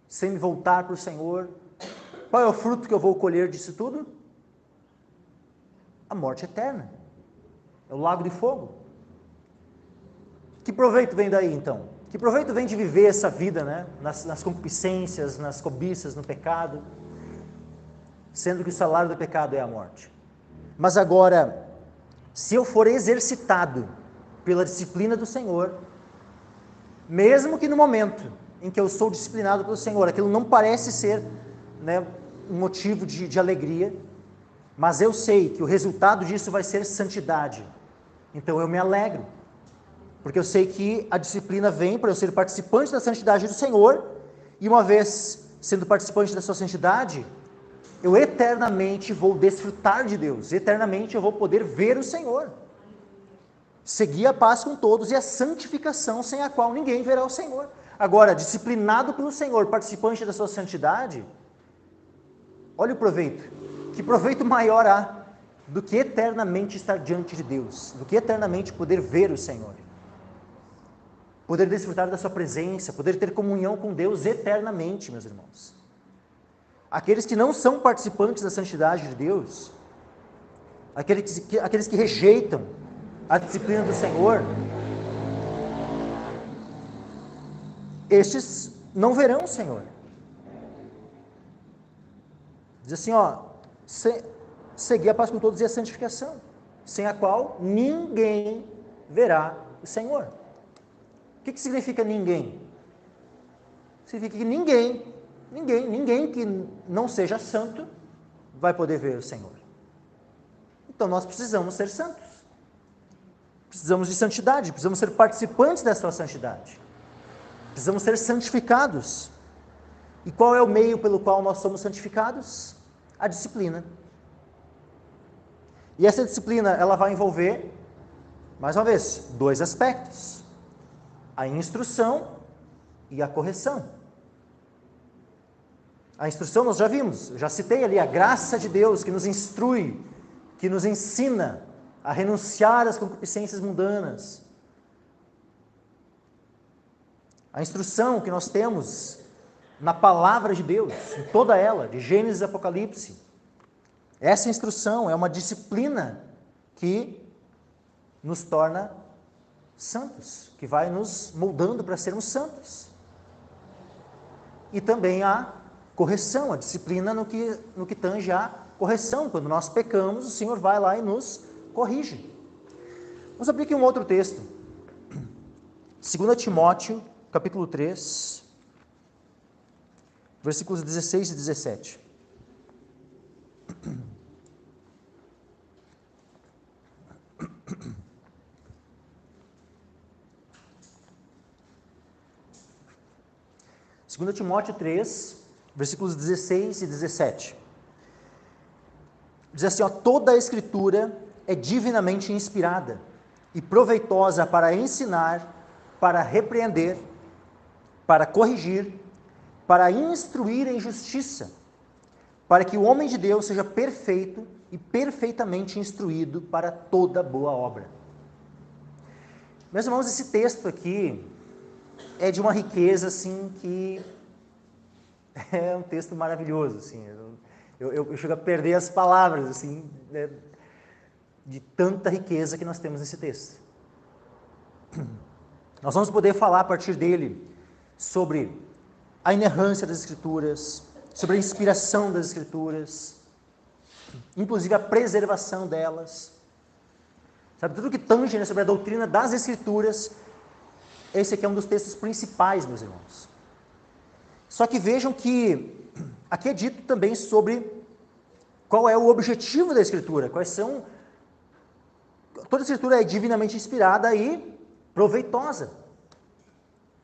sem me voltar para o Senhor, qual é o fruto que eu vou colher disso tudo? A morte eterna, é o lago de fogo. Que proveito vem daí então? Que proveito vem de viver essa vida, né? nas concupiscências, nas cobiças, no pecado, sendo que o salário do pecado é a morte. Mas agora, se eu for exercitado pela disciplina do Senhor, mesmo que no momento em que eu sou disciplinado pelo Senhor, aquilo não parece ser, né, um motivo de alegria, mas eu sei que o resultado disso vai ser santidade. Então eu me alegro, porque eu sei que a disciplina vem para eu ser participante da santidade do Senhor, e uma vez sendo participante da sua santidade, eu eternamente vou desfrutar de Deus, eternamente eu vou poder ver o Senhor. Seguir a paz com todos e a santificação, sem a qual ninguém verá o Senhor. Agora, disciplinado pelo Senhor, participante da sua santidade, olha o proveito. Que proveito maior há do que eternamente estar diante de Deus, do que eternamente poder ver o Senhor, poder desfrutar da sua presença, poder ter comunhão com Deus eternamente, meus irmãos. Aqueles que não são participantes da santidade de Deus, aqueles que rejeitam a disciplina do Senhor, estes não verão o Senhor. Diz assim, seguir a paz com todos e a santificação, sem a qual ninguém verá o Senhor. O que significa ninguém? Significa que ninguém que não seja santo vai poder ver o Senhor. Então nós precisamos ser santos. Precisamos de santidade, precisamos ser participantes dessa santidade. Precisamos ser santificados. E qual é o meio pelo qual nós somos santificados? A disciplina. E essa disciplina, ela vai envolver, mais uma vez, dois aspectos: a instrução e a correção. A instrução nós já vimos, eu já citei ali a graça de Deus que nos instrui, que nos ensina a renunciar às concupiscências mundanas. A instrução que nós temos na palavra de Deus, em toda ela, de Gênesis a Apocalipse. Essa instrução é uma disciplina que nos torna santos, que vai nos moldando para sermos santos. E também a correção, a disciplina no que tange a correção. Quando nós pecamos, o Senhor vai lá e nos corrige. Vamos abrir aqui um outro texto. 2 Timóteo, capítulo 3, versículos 16 e 17. Segundo Timóteo 3, versículos 16 e 17. Diz assim, toda a Escritura é divinamente inspirada e proveitosa para ensinar, para repreender, para corrigir, para instruir em justiça, para que o homem de Deus seja perfeito e perfeitamente instruído para toda boa obra. Meus irmãos, esse texto aqui é de uma riqueza, assim, que é um texto maravilhoso, assim. Eu chego a perder as palavras, assim, né, de tanta riqueza que nós temos nesse texto. Nós vamos poder falar a partir dele sobre a inerrância das Escrituras, sobre a inspiração das Escrituras, inclusive a preservação delas. Sabe, tudo que tange, né, sobre a doutrina das Escrituras. Esse aqui é um dos textos principais, meus irmãos. Só que vejam que aqui é dito também sobre qual é o objetivo da Escritura, quais são... Toda a Escritura é divinamente inspirada e proveitosa.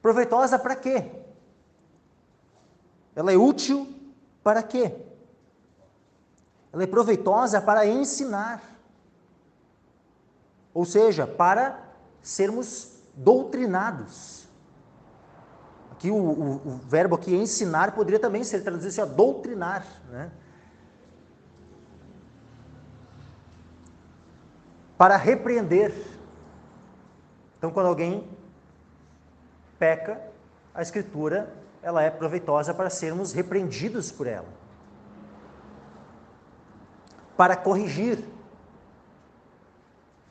Proveitosa para quê? Ela é útil para quê? Ela é proveitosa para ensinar. Ou seja, para sermos doutrinados. Aqui o verbo aqui ensinar poderia também ser traduzido assim, doutrinar, né? Para repreender. Então, quando alguém peca, a Escritura, ela é proveitosa para sermos repreendidos por ela. Para corrigir.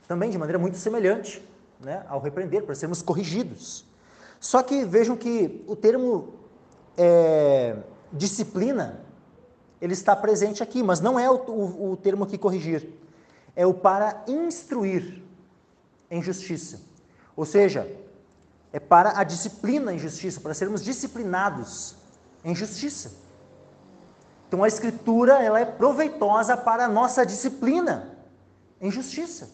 Também de maneira muito semelhante, né, ao repreender, para sermos corrigidos. Só que vejam que o termo disciplina, ele está presente aqui, mas não é o termo aqui corrigir. é o para instruir em justiça. Ou seja, é para a disciplina em justiça, para sermos disciplinados em justiça. Então a Escritura, ela é proveitosa para a nossa disciplina em justiça,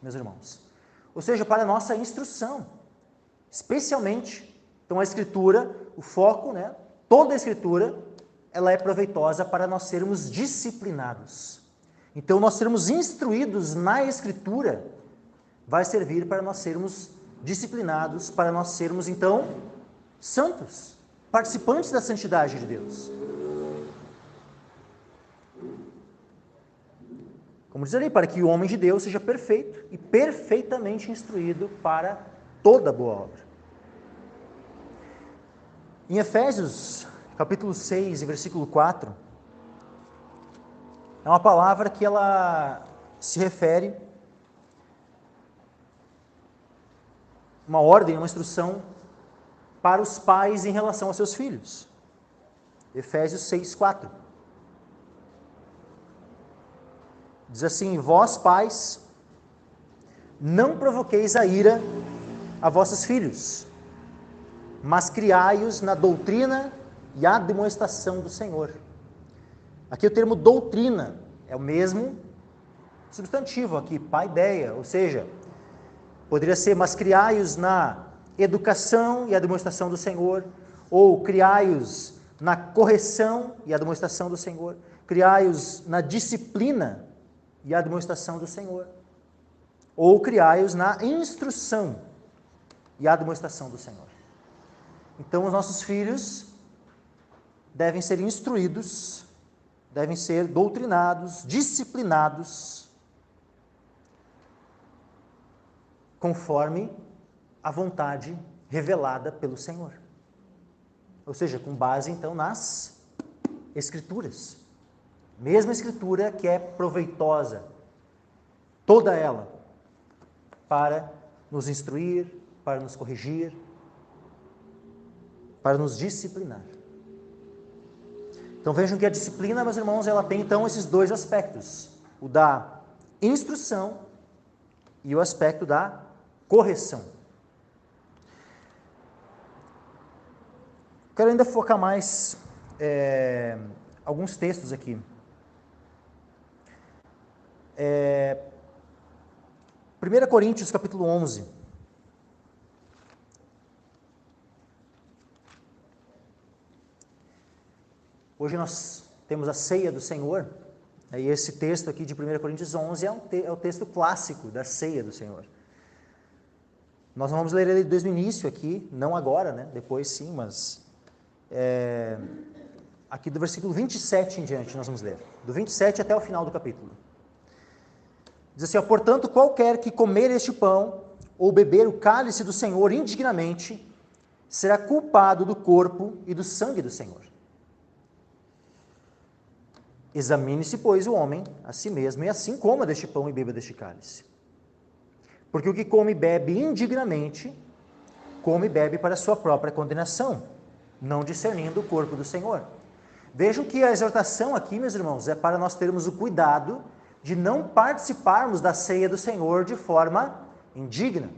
meus irmãos. Ou seja, para a nossa instrução, especialmente. Então a Escritura, o foco, né, toda a Escritura, ela é proveitosa para nós sermos disciplinados. Então nós sermos instruídos na Escritura vai servir para nós sermos disciplinados, para nós sermos, então, santos, participantes da santidade de Deus. Como diz ali, para que o homem de Deus seja perfeito e perfeitamente instruído para toda boa obra. Em Efésios, capítulo 6, versículo 4, é uma palavra que ela se refere uma ordem, uma instrução para os pais em relação aos seus filhos. Efésios 6, 4. Diz assim: vós, pais, não provoqueis a ira a vossos filhos, mas criai-os na doutrina e admoestação do Senhor. Aqui o termo doutrina é o mesmo substantivo aqui, paideia, ou seja, poderia ser, mas criai-os na educação e admoestação do Senhor, ou criai-os na correção e admoestação do Senhor, criai-os na disciplina e admoestação do Senhor, ou criai-os na instrução e admoestação do Senhor. Então, os nossos filhos devem ser instruídos, devem ser doutrinados, disciplinados, conforme a vontade revelada pelo Senhor. Ou seja, com base, então, nas Escrituras. Mesma Escritura que é proveitosa, toda ela, para nos instruir, para nos corrigir, para nos disciplinar. Então vejam que a disciplina, meus irmãos, ela tem então esses dois aspectos, o da instrução e o aspecto da correção. Quero ainda focar mais alguns textos aqui. 1 Coríntios capítulo 11. Hoje nós temos a ceia do Senhor, e esse texto aqui de 1 Coríntios 11 é o texto clássico da ceia do Senhor. Nós não vamos ler ele desde o início aqui, não agora, né? Depois sim, mas aqui do versículo 27 em diante nós vamos ler, do 27 até o final do capítulo. Diz assim, portanto, qualquer que comer este pão ou beber o cálice do Senhor indignamente, será culpado do corpo e do sangue do Senhor. Examine-se, pois, o homem a si mesmo, e assim coma deste pão e beba deste cálice. Porque o que come e bebe indignamente, come e bebe para a sua própria condenação, não discernindo o corpo do Senhor. Vejam que a exortação aqui, meus irmãos, é para nós termos o cuidado de não participarmos da ceia do Senhor de forma indigna,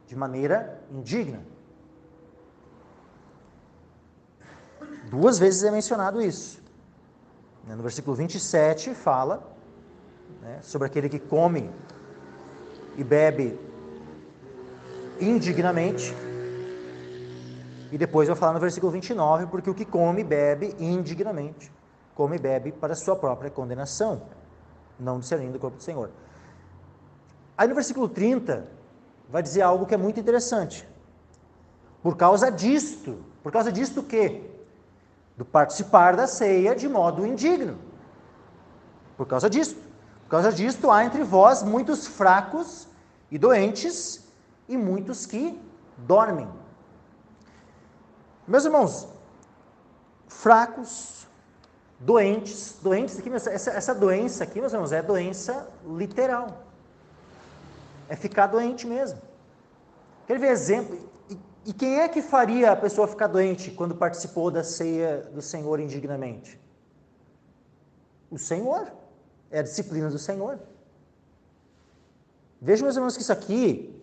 de maneira indigna. 2 vezes é mencionado isso. No versículo 27 fala, né, sobre aquele que come e bebe indignamente. E depois vai falar no versículo 29, porque o que come e bebe indignamente, come e bebe para a sua própria condenação, não discernindo o corpo do Senhor. Aí no versículo 30, vai dizer algo que é muito interessante. Por causa disto o quê? Do participar da ceia de modo indigno. Por causa disto há entre vós muitos fracos e doentes, e muitos que dormem. Meus irmãos, fracos, doentes aqui, essa doença aqui, meus irmãos, é doença literal. É ficar doente mesmo. Quer ver exemplo? E quem é que faria a pessoa ficar doente quando participou da ceia do Senhor indignamente? O Senhor. É a disciplina do Senhor. Vejam, meus irmãos, que isso aqui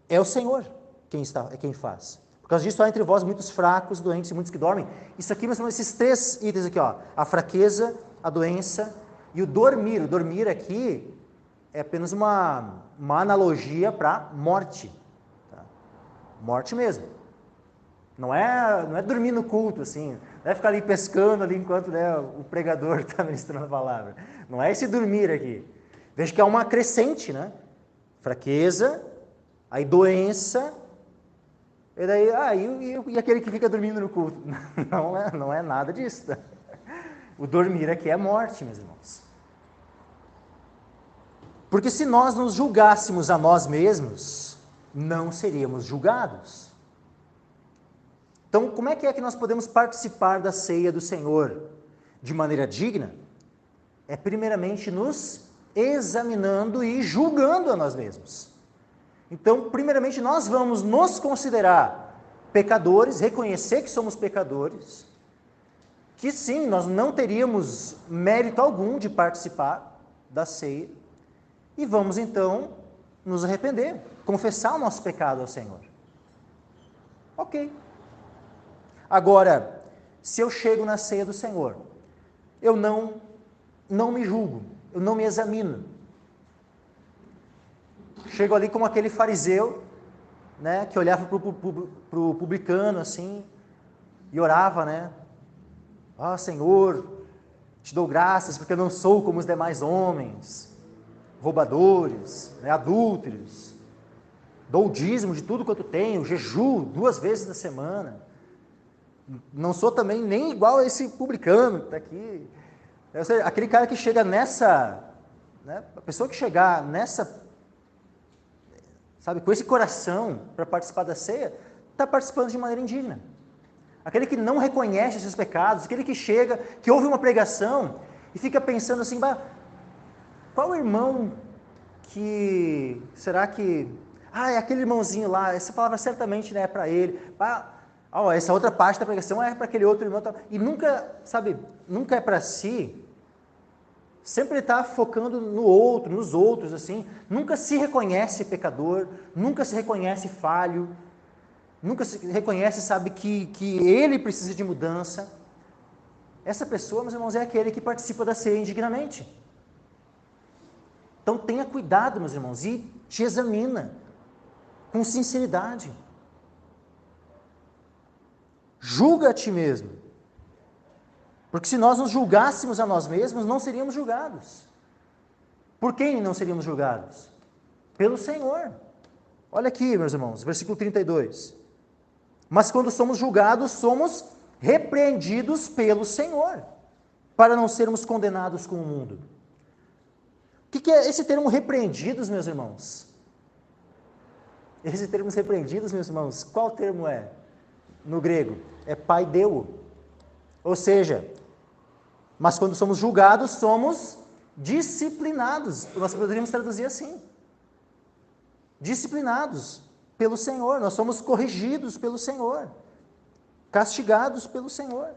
é o Senhor quem faz. Por causa disso, há entre vós muitos fracos, doentes e muitos que dormem. Isso aqui, meus irmãos, esses 3 itens aqui, ó, a fraqueza, a doença e o dormir. O dormir aqui é apenas uma analogia para morte. Tá? Morte mesmo. Não é dormir no culto, assim, não é ficar ali pescando ali enquanto, né, o pregador está ministrando a palavra. Não é esse dormir aqui. Veja que há uma crescente, né? Fraqueza, aí doença, e daí, e aquele que fica dormindo no culto? Não é nada disso. Tá? O dormir aqui é morte, meus irmãos. Porque se nós nos julgássemos a nós mesmos, não seríamos julgados. Então, como é que nós podemos participar da ceia do Senhor de maneira digna? É primeiramente nos examinando e julgando a nós mesmos. Então, primeiramente, nós vamos nos considerar pecadores, reconhecer que somos pecadores, que sim, nós não teríamos mérito algum de participar da ceia, e vamos então nos arrepender, confessar o nosso pecado ao Senhor. Ok. Agora, se eu chego na ceia do Senhor, eu não me julgo, eu não me examino. Chego ali como aquele fariseu, né, que olhava para o publicano assim, e orava, né? Senhor, te dou graças porque eu não sou como os demais homens, roubadores, né, adúlteros, dou o dízimo de tudo quanto tenho, jejuo 2 vezes na semana. Não sou também nem igual a esse publicano que está aqui. Aquele cara que chega nessa, né, a pessoa que chegar nessa, sabe, com esse coração para participar da ceia, está participando de maneira indigna. Aquele que não reconhece os seus pecados, aquele que chega, que ouve uma pregação e fica pensando assim, qual irmão que, será que, é aquele irmãozinho lá, essa palavra certamente não é para ele, essa outra parte da pregação é para aquele outro irmão, e nunca, nunca é para si, sempre está focando no outro, nos outros, assim, nunca se reconhece pecador, nunca se reconhece falho, nunca se reconhece, que ele precisa de mudança. Essa pessoa, meus irmãos, é aquele que participa da ceia indignamente. Então tenha cuidado, meus irmãos, e te examina com sinceridade. Julga a ti mesmo. Porque se nós nos julgássemos a nós mesmos, não seríamos julgados. Por quem não seríamos julgados? Pelo Senhor. Olha aqui, meus irmãos, versículo 32. Mas quando somos julgados, somos repreendidos pelo Senhor, para não sermos condenados com o mundo. O que é esse termo repreendidos, meus irmãos? Esse termo repreendidos, meus irmãos, qual termo é? No grego, é paideu. Ou seja, mas quando somos julgados, somos disciplinados. Nós poderíamos traduzir assim. Disciplinados pelo Senhor. Nós somos corrigidos pelo Senhor. Castigados pelo Senhor.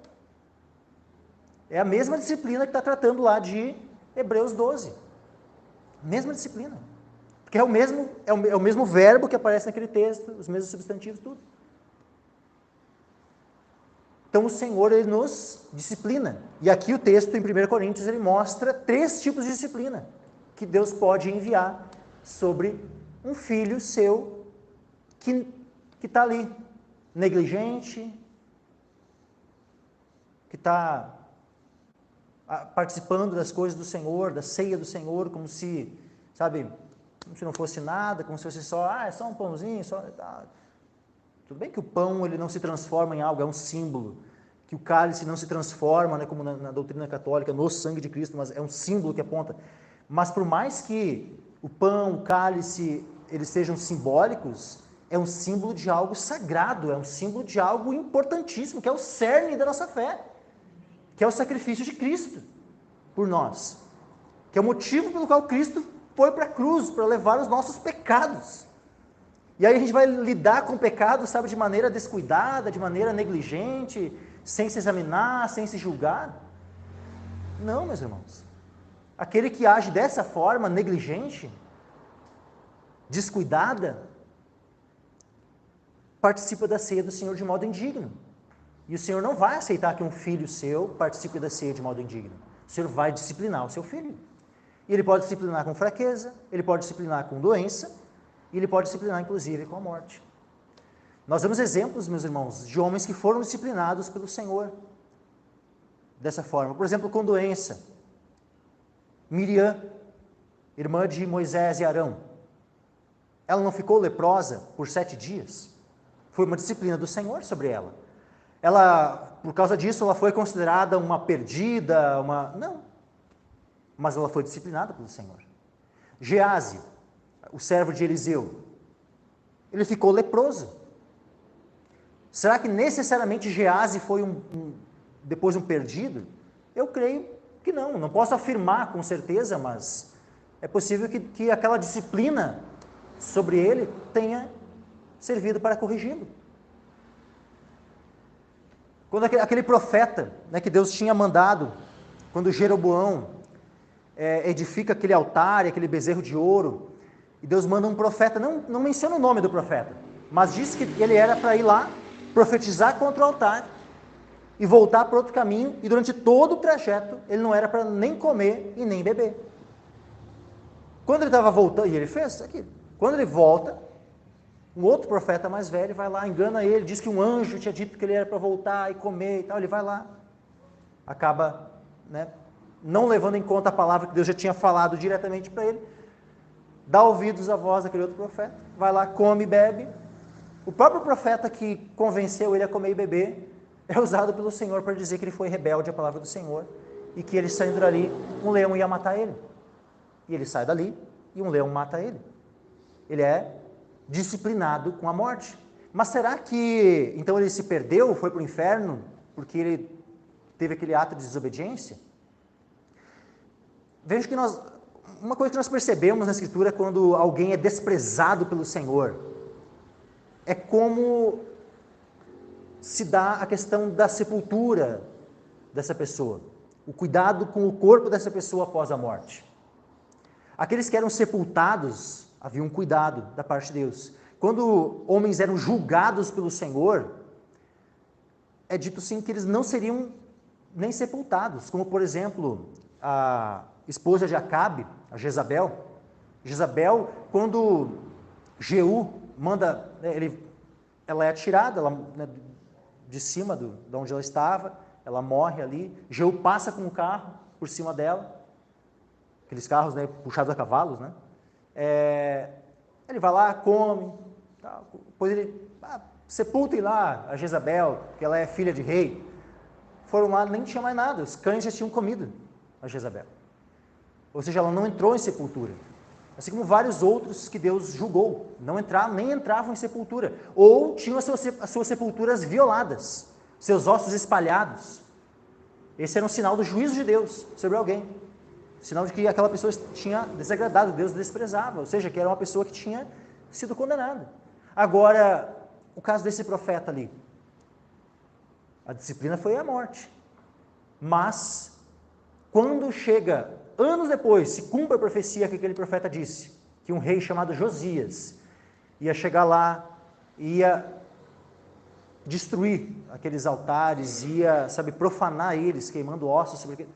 É a mesma disciplina que está tratando lá de Hebreus 12. Mesma disciplina. Porque é o mesmo verbo que aparece naquele texto, os mesmos substantivos, tudo. Então, o Senhor, Ele nos disciplina. E aqui o texto, em 1 Coríntios, ele mostra 3 tipos de disciplina que Deus pode enviar sobre um filho seu que está ali, negligente, que está participando das coisas do Senhor, da ceia do Senhor, como se, como se não fosse nada, como se fosse é só um pãozinho, Tudo bem que o pão ele não se transforma em algo, é um símbolo, que o cálice não se transforma, né, como na doutrina católica, no sangue de Cristo, mas é um símbolo que aponta. Mas por mais que o pão, o cálice, eles sejam simbólicos, é um símbolo de algo sagrado, é um símbolo de algo importantíssimo, que é o cerne da nossa fé, que é o sacrifício de Cristo por nós, que é o motivo pelo qual Cristo foi para a cruz, para levar os nossos pecados. E aí a gente vai lidar com o pecado, de maneira descuidada, de maneira negligente, sem se examinar, sem se julgar? Não, meus irmãos. Aquele que age dessa forma, negligente, descuidada, participa da ceia do Senhor de modo indigno. E o Senhor não vai aceitar que um filho seu participe da ceia de modo indigno. O Senhor vai disciplinar o seu filho. E ele pode disciplinar com fraqueza, ele pode disciplinar com doença, e ele pode disciplinar, inclusive, com a morte. Nós vemos exemplos, meus irmãos, de homens que foram disciplinados pelo Senhor dessa forma. Por exemplo, com doença. Miriam, irmã de Moisés e Arão, ela não ficou leprosa por 7 dias? Foi uma disciplina do Senhor sobre ela. Ela, por causa disso, ela foi considerada uma perdida, Não. Mas ela foi disciplinada pelo Senhor. Gease, o servo de Eliseu, ele ficou leproso. Será que necessariamente Gease foi depois um perdido? Eu creio que não. Não posso afirmar com certeza, mas é possível que aquela disciplina sobre ele tenha servido para corrigi-lo. Quando aquele profeta, né, que Deus tinha mandado, quando Jeroboão edifica aquele altar e aquele bezerro de ouro, e Deus manda um profeta, não menciona o nome do profeta, mas diz que ele era para ir lá, profetizar contra o altar, e voltar para outro caminho, e durante todo o trajeto, ele não era para nem comer e nem beber. Quando ele estava voltando, e ele fez aquilo, quando ele volta, um outro profeta mais velho vai lá, engana ele, diz que um anjo tinha dito que ele era para voltar e comer e tal, ele vai lá, acaba, né, não levando em conta a palavra que Deus já tinha falado diretamente para ele, dá ouvidos à voz daquele outro profeta, vai lá, come e bebe. O próprio profeta que convenceu ele a comer e beber é usado pelo Senhor para dizer que ele foi rebelde à palavra do Senhor e que ele saindo dali, um leão ia matar ele. E ele sai dali e um leão mata ele. Ele é disciplinado com a morte. Mas será que então ele se perdeu, foi para o inferno porque ele teve aquele ato de desobediência? Veja que uma coisa que nós percebemos na Escritura quando alguém é desprezado pelo Senhor é como se dá a questão da sepultura dessa pessoa, o cuidado com o corpo dessa pessoa após a morte. Aqueles que eram sepultados, havia um cuidado da parte de Deus. Quando homens eram julgados pelo Senhor, é dito sim que eles não seriam nem sepultados, como por exemplo, a esposa de Acabe, a Jezabel. Jezabel, quando Jeú manda, ela é atirada de cima de onde ela estava, ela morre ali, Jeú passa com um carro por cima dela, aqueles carros, né, puxados a cavalos, né? Ele vai lá, come, tal, depois ele sepultem lá a Jezabel, que ela é filha de rei. Foram lá, nem tinha mais nada, os cães já tinham comido a Jezabel. Ou seja, ela não entrou em sepultura. Assim como vários outros que Deus julgou, nem entravam em sepultura, ou tinham as suas sepulturas violadas, seus ossos espalhados. Esse era um sinal do juízo de Deus sobre alguém, sinal de que aquela pessoa tinha desagradado, Deus desprezava, ou seja, que era uma pessoa que tinha sido condenada. Agora, o caso desse profeta ali, a disciplina foi a morte, mas quando chega anos depois, se cumpre a profecia que aquele profeta disse, que um rei chamado Josias ia chegar lá, ia destruir aqueles altares, ia, profanar eles, queimando ossos sobre aquele...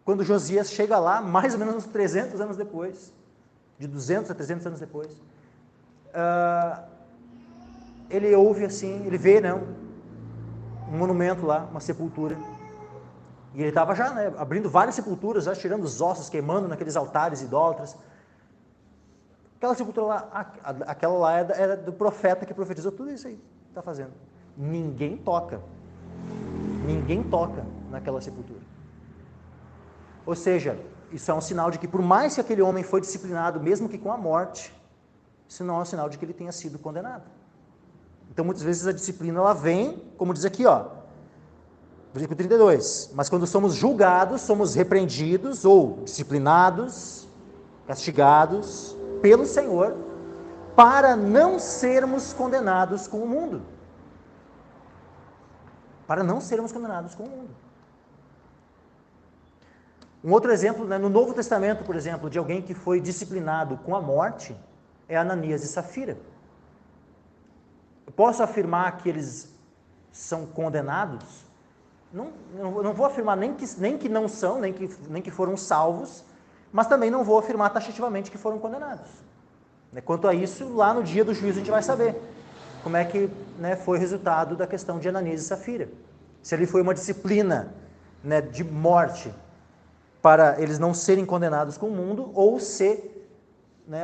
Quando Josias chega lá, mais ou menos uns 300 anos depois, de 200 a 300 anos depois, ele ouve assim, ele vê, né, um monumento lá, uma sepultura. E ele estava já, né, abrindo várias sepulturas, já tirando os ossos, queimando naqueles altares idólatras. Aquela sepultura lá, aquela lá era do profeta que profetizou tudo isso aí que está fazendo. Ninguém toca naquela sepultura. Ou seja, isso é um sinal de que por mais que aquele homem foi disciplinado, mesmo que com a morte, isso não é um sinal de que ele tenha sido condenado. Então muitas vezes a disciplina ela vem, como diz aqui, versículo 32, mas quando somos julgados, somos repreendidos ou disciplinados, castigados pelo Senhor, para não sermos condenados com o mundo. Para não sermos condenados com o mundo. Um outro exemplo, né, no Novo Testamento, por exemplo, de alguém que foi disciplinado com a morte, é Ananias e Safira. Eu posso afirmar que eles são condenados? Não vou afirmar nem que não são, nem que foram salvos, mas também não vou afirmar taxativamente que foram condenados. Quanto a isso, lá no dia do juízo a gente vai saber como é que foi o resultado da questão de Ananias e Safira. Se ali foi uma disciplina de morte para eles não serem condenados com o mundo, ou se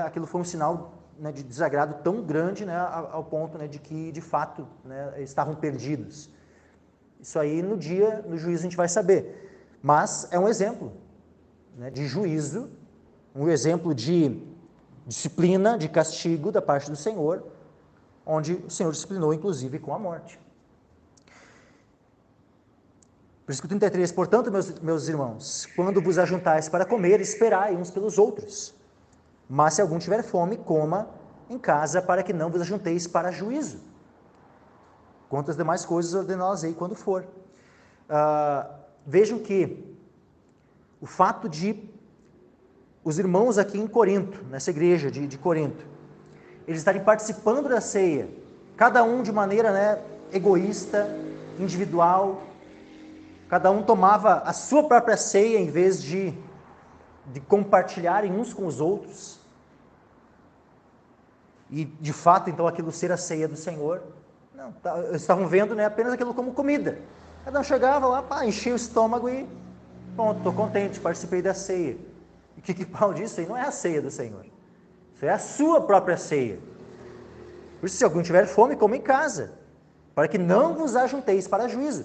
aquilo foi um sinal de desagrado tão grande ao ponto de que, de fato, estavam perdidos. Isso aí no juízo a gente vai saber. Mas é um exemplo de juízo, um exemplo de disciplina, de castigo da parte do Senhor, onde o Senhor disciplinou, inclusive, com a morte. Versículo 33, portanto, meus irmãos, quando vos ajuntais para comer, esperai uns pelos outros. Mas se algum tiver fome, coma em casa, para que não vos ajunteis para juízo. Quantas demais coisas ordená-las-ei quando for. Vejam que o fato de os irmãos aqui em Corinto, nessa igreja de Corinto, eles estarem participando da ceia, cada um de maneira egoísta, individual, cada um tomava a sua própria ceia em vez de compartilharem uns com os outros. E, de fato, então, aquilo ser a ceia do Senhor. Não, eles estavam vendo apenas aquilo como comida. Cada um chegava lá, enchia o estômago e, pronto, estou contente, participei da ceia. E o que Paulo disse? Isso aí não é a ceia do Senhor. Isso é a sua própria ceia. Por isso, se algum tiver fome, coma em casa, para que não vos ajunteis para juízo.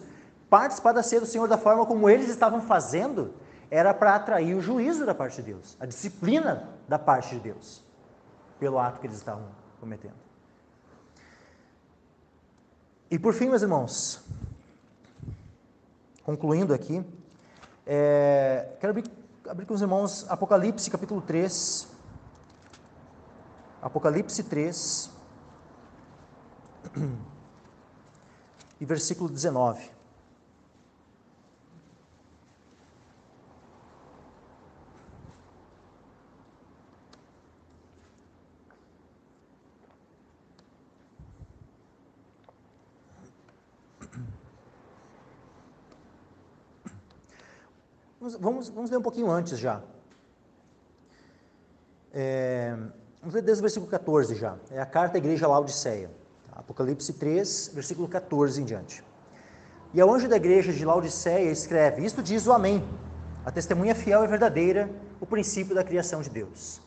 Participar da ceia do Senhor da forma como eles estavam fazendo era para atrair o juízo da parte de Deus, a disciplina da parte de Deus, pelo ato que eles estavam cometendo. E por fim, meus irmãos, concluindo aqui, quero abrir com os irmãos Apocalipse capítulo 3, Apocalipse 3, e versículo 19. Vamos ler um pouquinho antes já. Vamos ler desde o versículo 14 já. É a carta à igreja Laodiceia. Apocalipse 3, versículo 14 em diante. E ao anjo da igreja de Laodiceia escreve: isto diz o Amém, a testemunha fiel e verdadeira, o princípio da criação de Deus.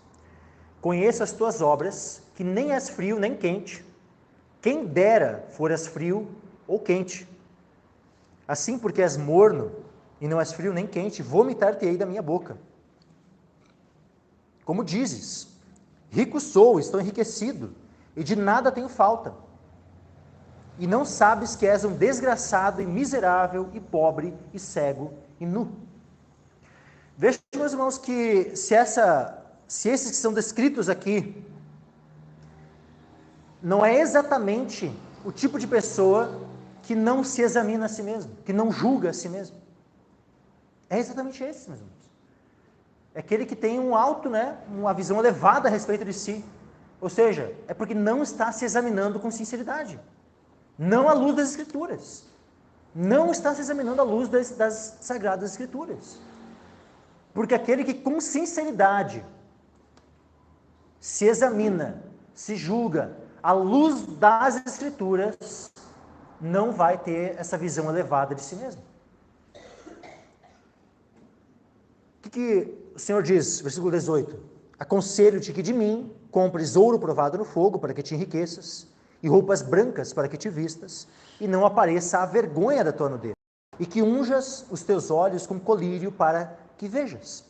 Conheço as tuas obras, que nem és frio nem quente. Quem dera foras frio ou quente. Assim, porque és morno e não és frio nem quente, vomitar-te-ei da minha boca. Como dizes, rico sou, estou enriquecido, e de nada tenho falta. E não sabes que és um desgraçado e miserável e pobre e cego e nu. Veja, meus irmãos, que se esses que são descritos aqui não é exatamente o tipo de pessoa que não se examina a si mesmo, que não julga a si mesmo. É exatamente esse, meus irmãos. É aquele que tem uma visão elevada a respeito de si. Ou seja, é porque não está se examinando com sinceridade. Não à luz das Escrituras. Não está se examinando à luz das Sagradas Escrituras. Porque aquele que com sinceridade se examina, se julga à luz das Escrituras, não vai ter essa visão elevada de si mesmo. O que o Senhor diz, versículo 18? Aconselho-te que de mim compres ouro provado no fogo para que te enriqueças, e roupas brancas para que te vistas, e não apareça a vergonha da tua nudez, e que unjas os teus olhos com colírio para que vejas.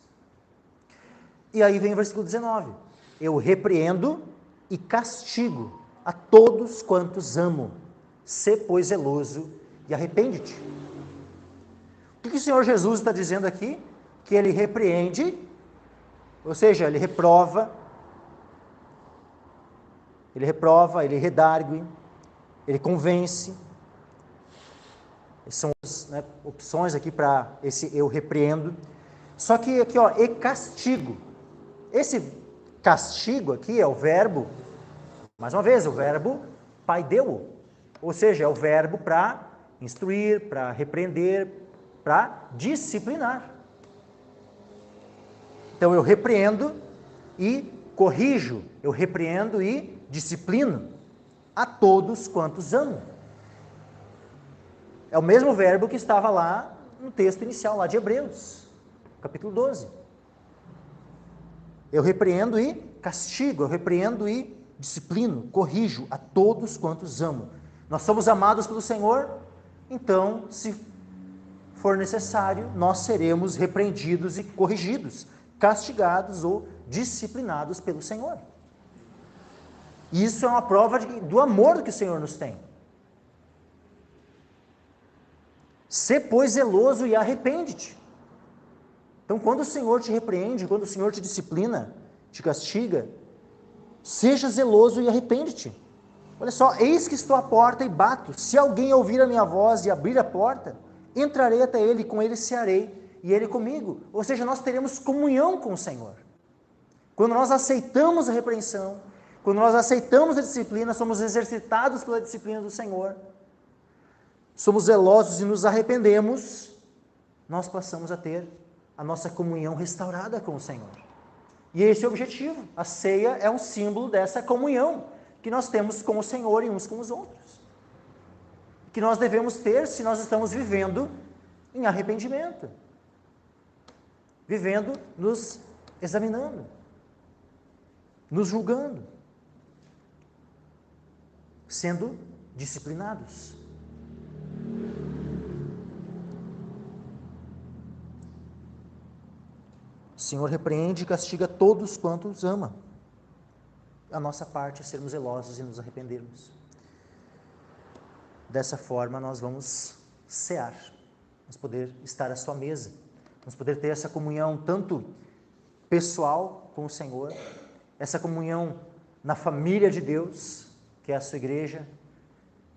E aí vem o versículo 19. Eu repreendo e castigo a todos quantos amo. Sê, pois, zeloso e arrepende-te. O que o Senhor Jesus está dizendo aqui? Que ele repreende, ou seja, ele reprova, ele redargue, ele convence. Essas são as opções aqui para esse eu repreendo. Só que aqui, e castigo. Esse castigo aqui é o verbo, mais uma vez, o verbo paideu, ou seja, é o verbo para instruir, para repreender, para disciplinar. Então eu repreendo e corrijo, eu repreendo e disciplino a todos quantos amo. É o mesmo verbo que estava lá no texto inicial, lá de Hebreus, capítulo 12. Eu repreendo e castigo, eu repreendo e disciplino, corrijo a todos quantos amo. Nós somos amados pelo Senhor, então, se for necessário, nós seremos repreendidos e corrigidos, castigados ou disciplinados pelo Senhor. Isso é uma prova do amor que o Senhor nos tem. Sê, pois, zeloso e arrepende-te. Então, quando o Senhor te repreende, quando o Senhor te disciplina, te castiga, seja zeloso e arrepende-te. Olha só, eis que estou à porta e bato. Se alguém ouvir a minha voz e abrir a porta, entrarei até ele, com ele cearei, e ele comigo. Ou seja, nós teremos comunhão com o Senhor. Quando nós aceitamos a repreensão, quando nós aceitamos a disciplina, somos exercitados pela disciplina do Senhor, somos zelosos e nos arrependemos, nós passamos a ter a nossa comunhão restaurada com o Senhor. E esse é o objetivo. A ceia é um símbolo dessa comunhão que nós temos com o Senhor e uns com os outros. Que nós devemos ter se nós estamos vivendo em arrependimento. Vivendo, nos examinando, nos julgando, sendo disciplinados. O Senhor repreende e castiga todos quantos ama. A nossa parte é sermos zelosos e nos arrependermos. Dessa forma nós vamos cear, vamos poder estar à sua mesa, vamos poder ter essa comunhão tanto pessoal com o Senhor, essa comunhão na família de Deus, que é a sua igreja,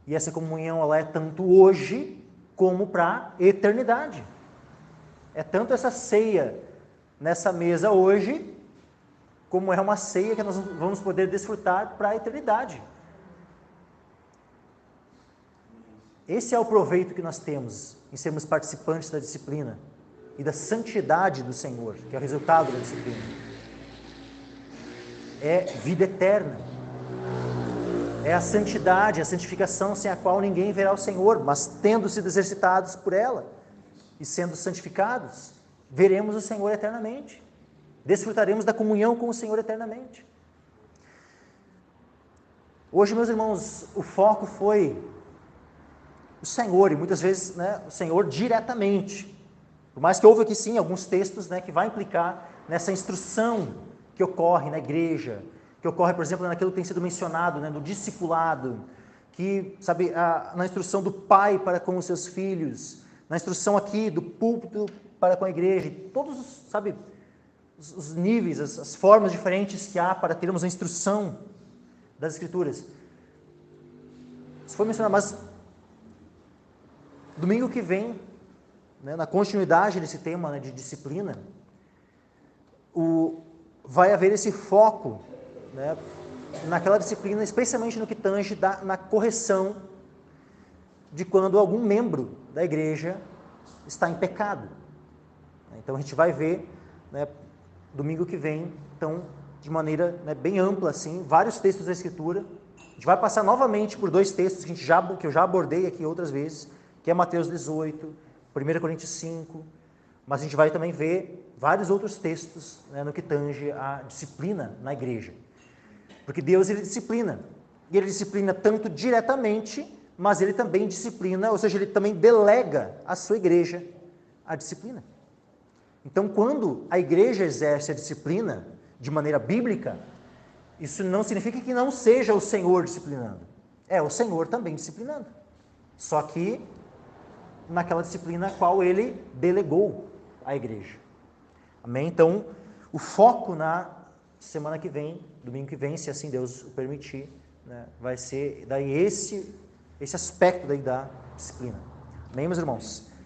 e essa comunhão ela é tanto hoje como para a eternidade. É tanto essa ceia nessa mesa hoje, como é uma ceia que nós vamos poder desfrutar para a eternidade. Esse é o proveito que nós temos em sermos participantes da disciplina e da santidade do Senhor, que é o resultado da disciplina. É vida eterna. É a santidade, a santificação sem a qual ninguém verá o Senhor, mas tendo sido exercitados por ela e sendo santificados, veremos o Senhor eternamente. Desfrutaremos da comunhão com o Senhor eternamente. Hoje, meus irmãos, o foco foi o Senhor, e muitas vezes, o Senhor diretamente. Por mais que houve aqui sim alguns textos, que vai implicar nessa instrução que ocorre na igreja, que ocorre, por exemplo, naquilo que tem sido mencionado, no discipulado, que, na instrução do pai para com os seus filhos, na instrução aqui do púlpito para com a igreja, todos, os níveis, as formas diferentes que há para termos a instrução das Escrituras. Isso foi mencionado, mas domingo que vem, na continuidade desse tema de disciplina, vai haver esse foco naquela disciplina, especialmente no que tange na correção de quando algum membro da igreja está em pecado. Então a gente vai ver, domingo que vem, então, de maneira bem ampla, assim, vários textos da Escritura. A gente vai passar novamente por dois textos que eu já abordei aqui outras vezes, que é Mateus 18, 1 Coríntios 5, mas a gente vai também ver vários outros textos no que tange a disciplina na igreja. Porque Deus, Ele disciplina. E Ele disciplina tanto diretamente, mas Ele também disciplina, ou seja, Ele também delega à sua igreja a disciplina. Então, quando a igreja exerce a disciplina de maneira bíblica, isso não significa que não seja o Senhor disciplinando. É o Senhor também disciplinando. Só que naquela disciplina a qual Ele delegou à igreja. Amém? Então, o foco na semana que vem, domingo que vem, se assim Deus o permitir, vai ser daí esse aspecto daí da disciplina. Amém, meus irmãos?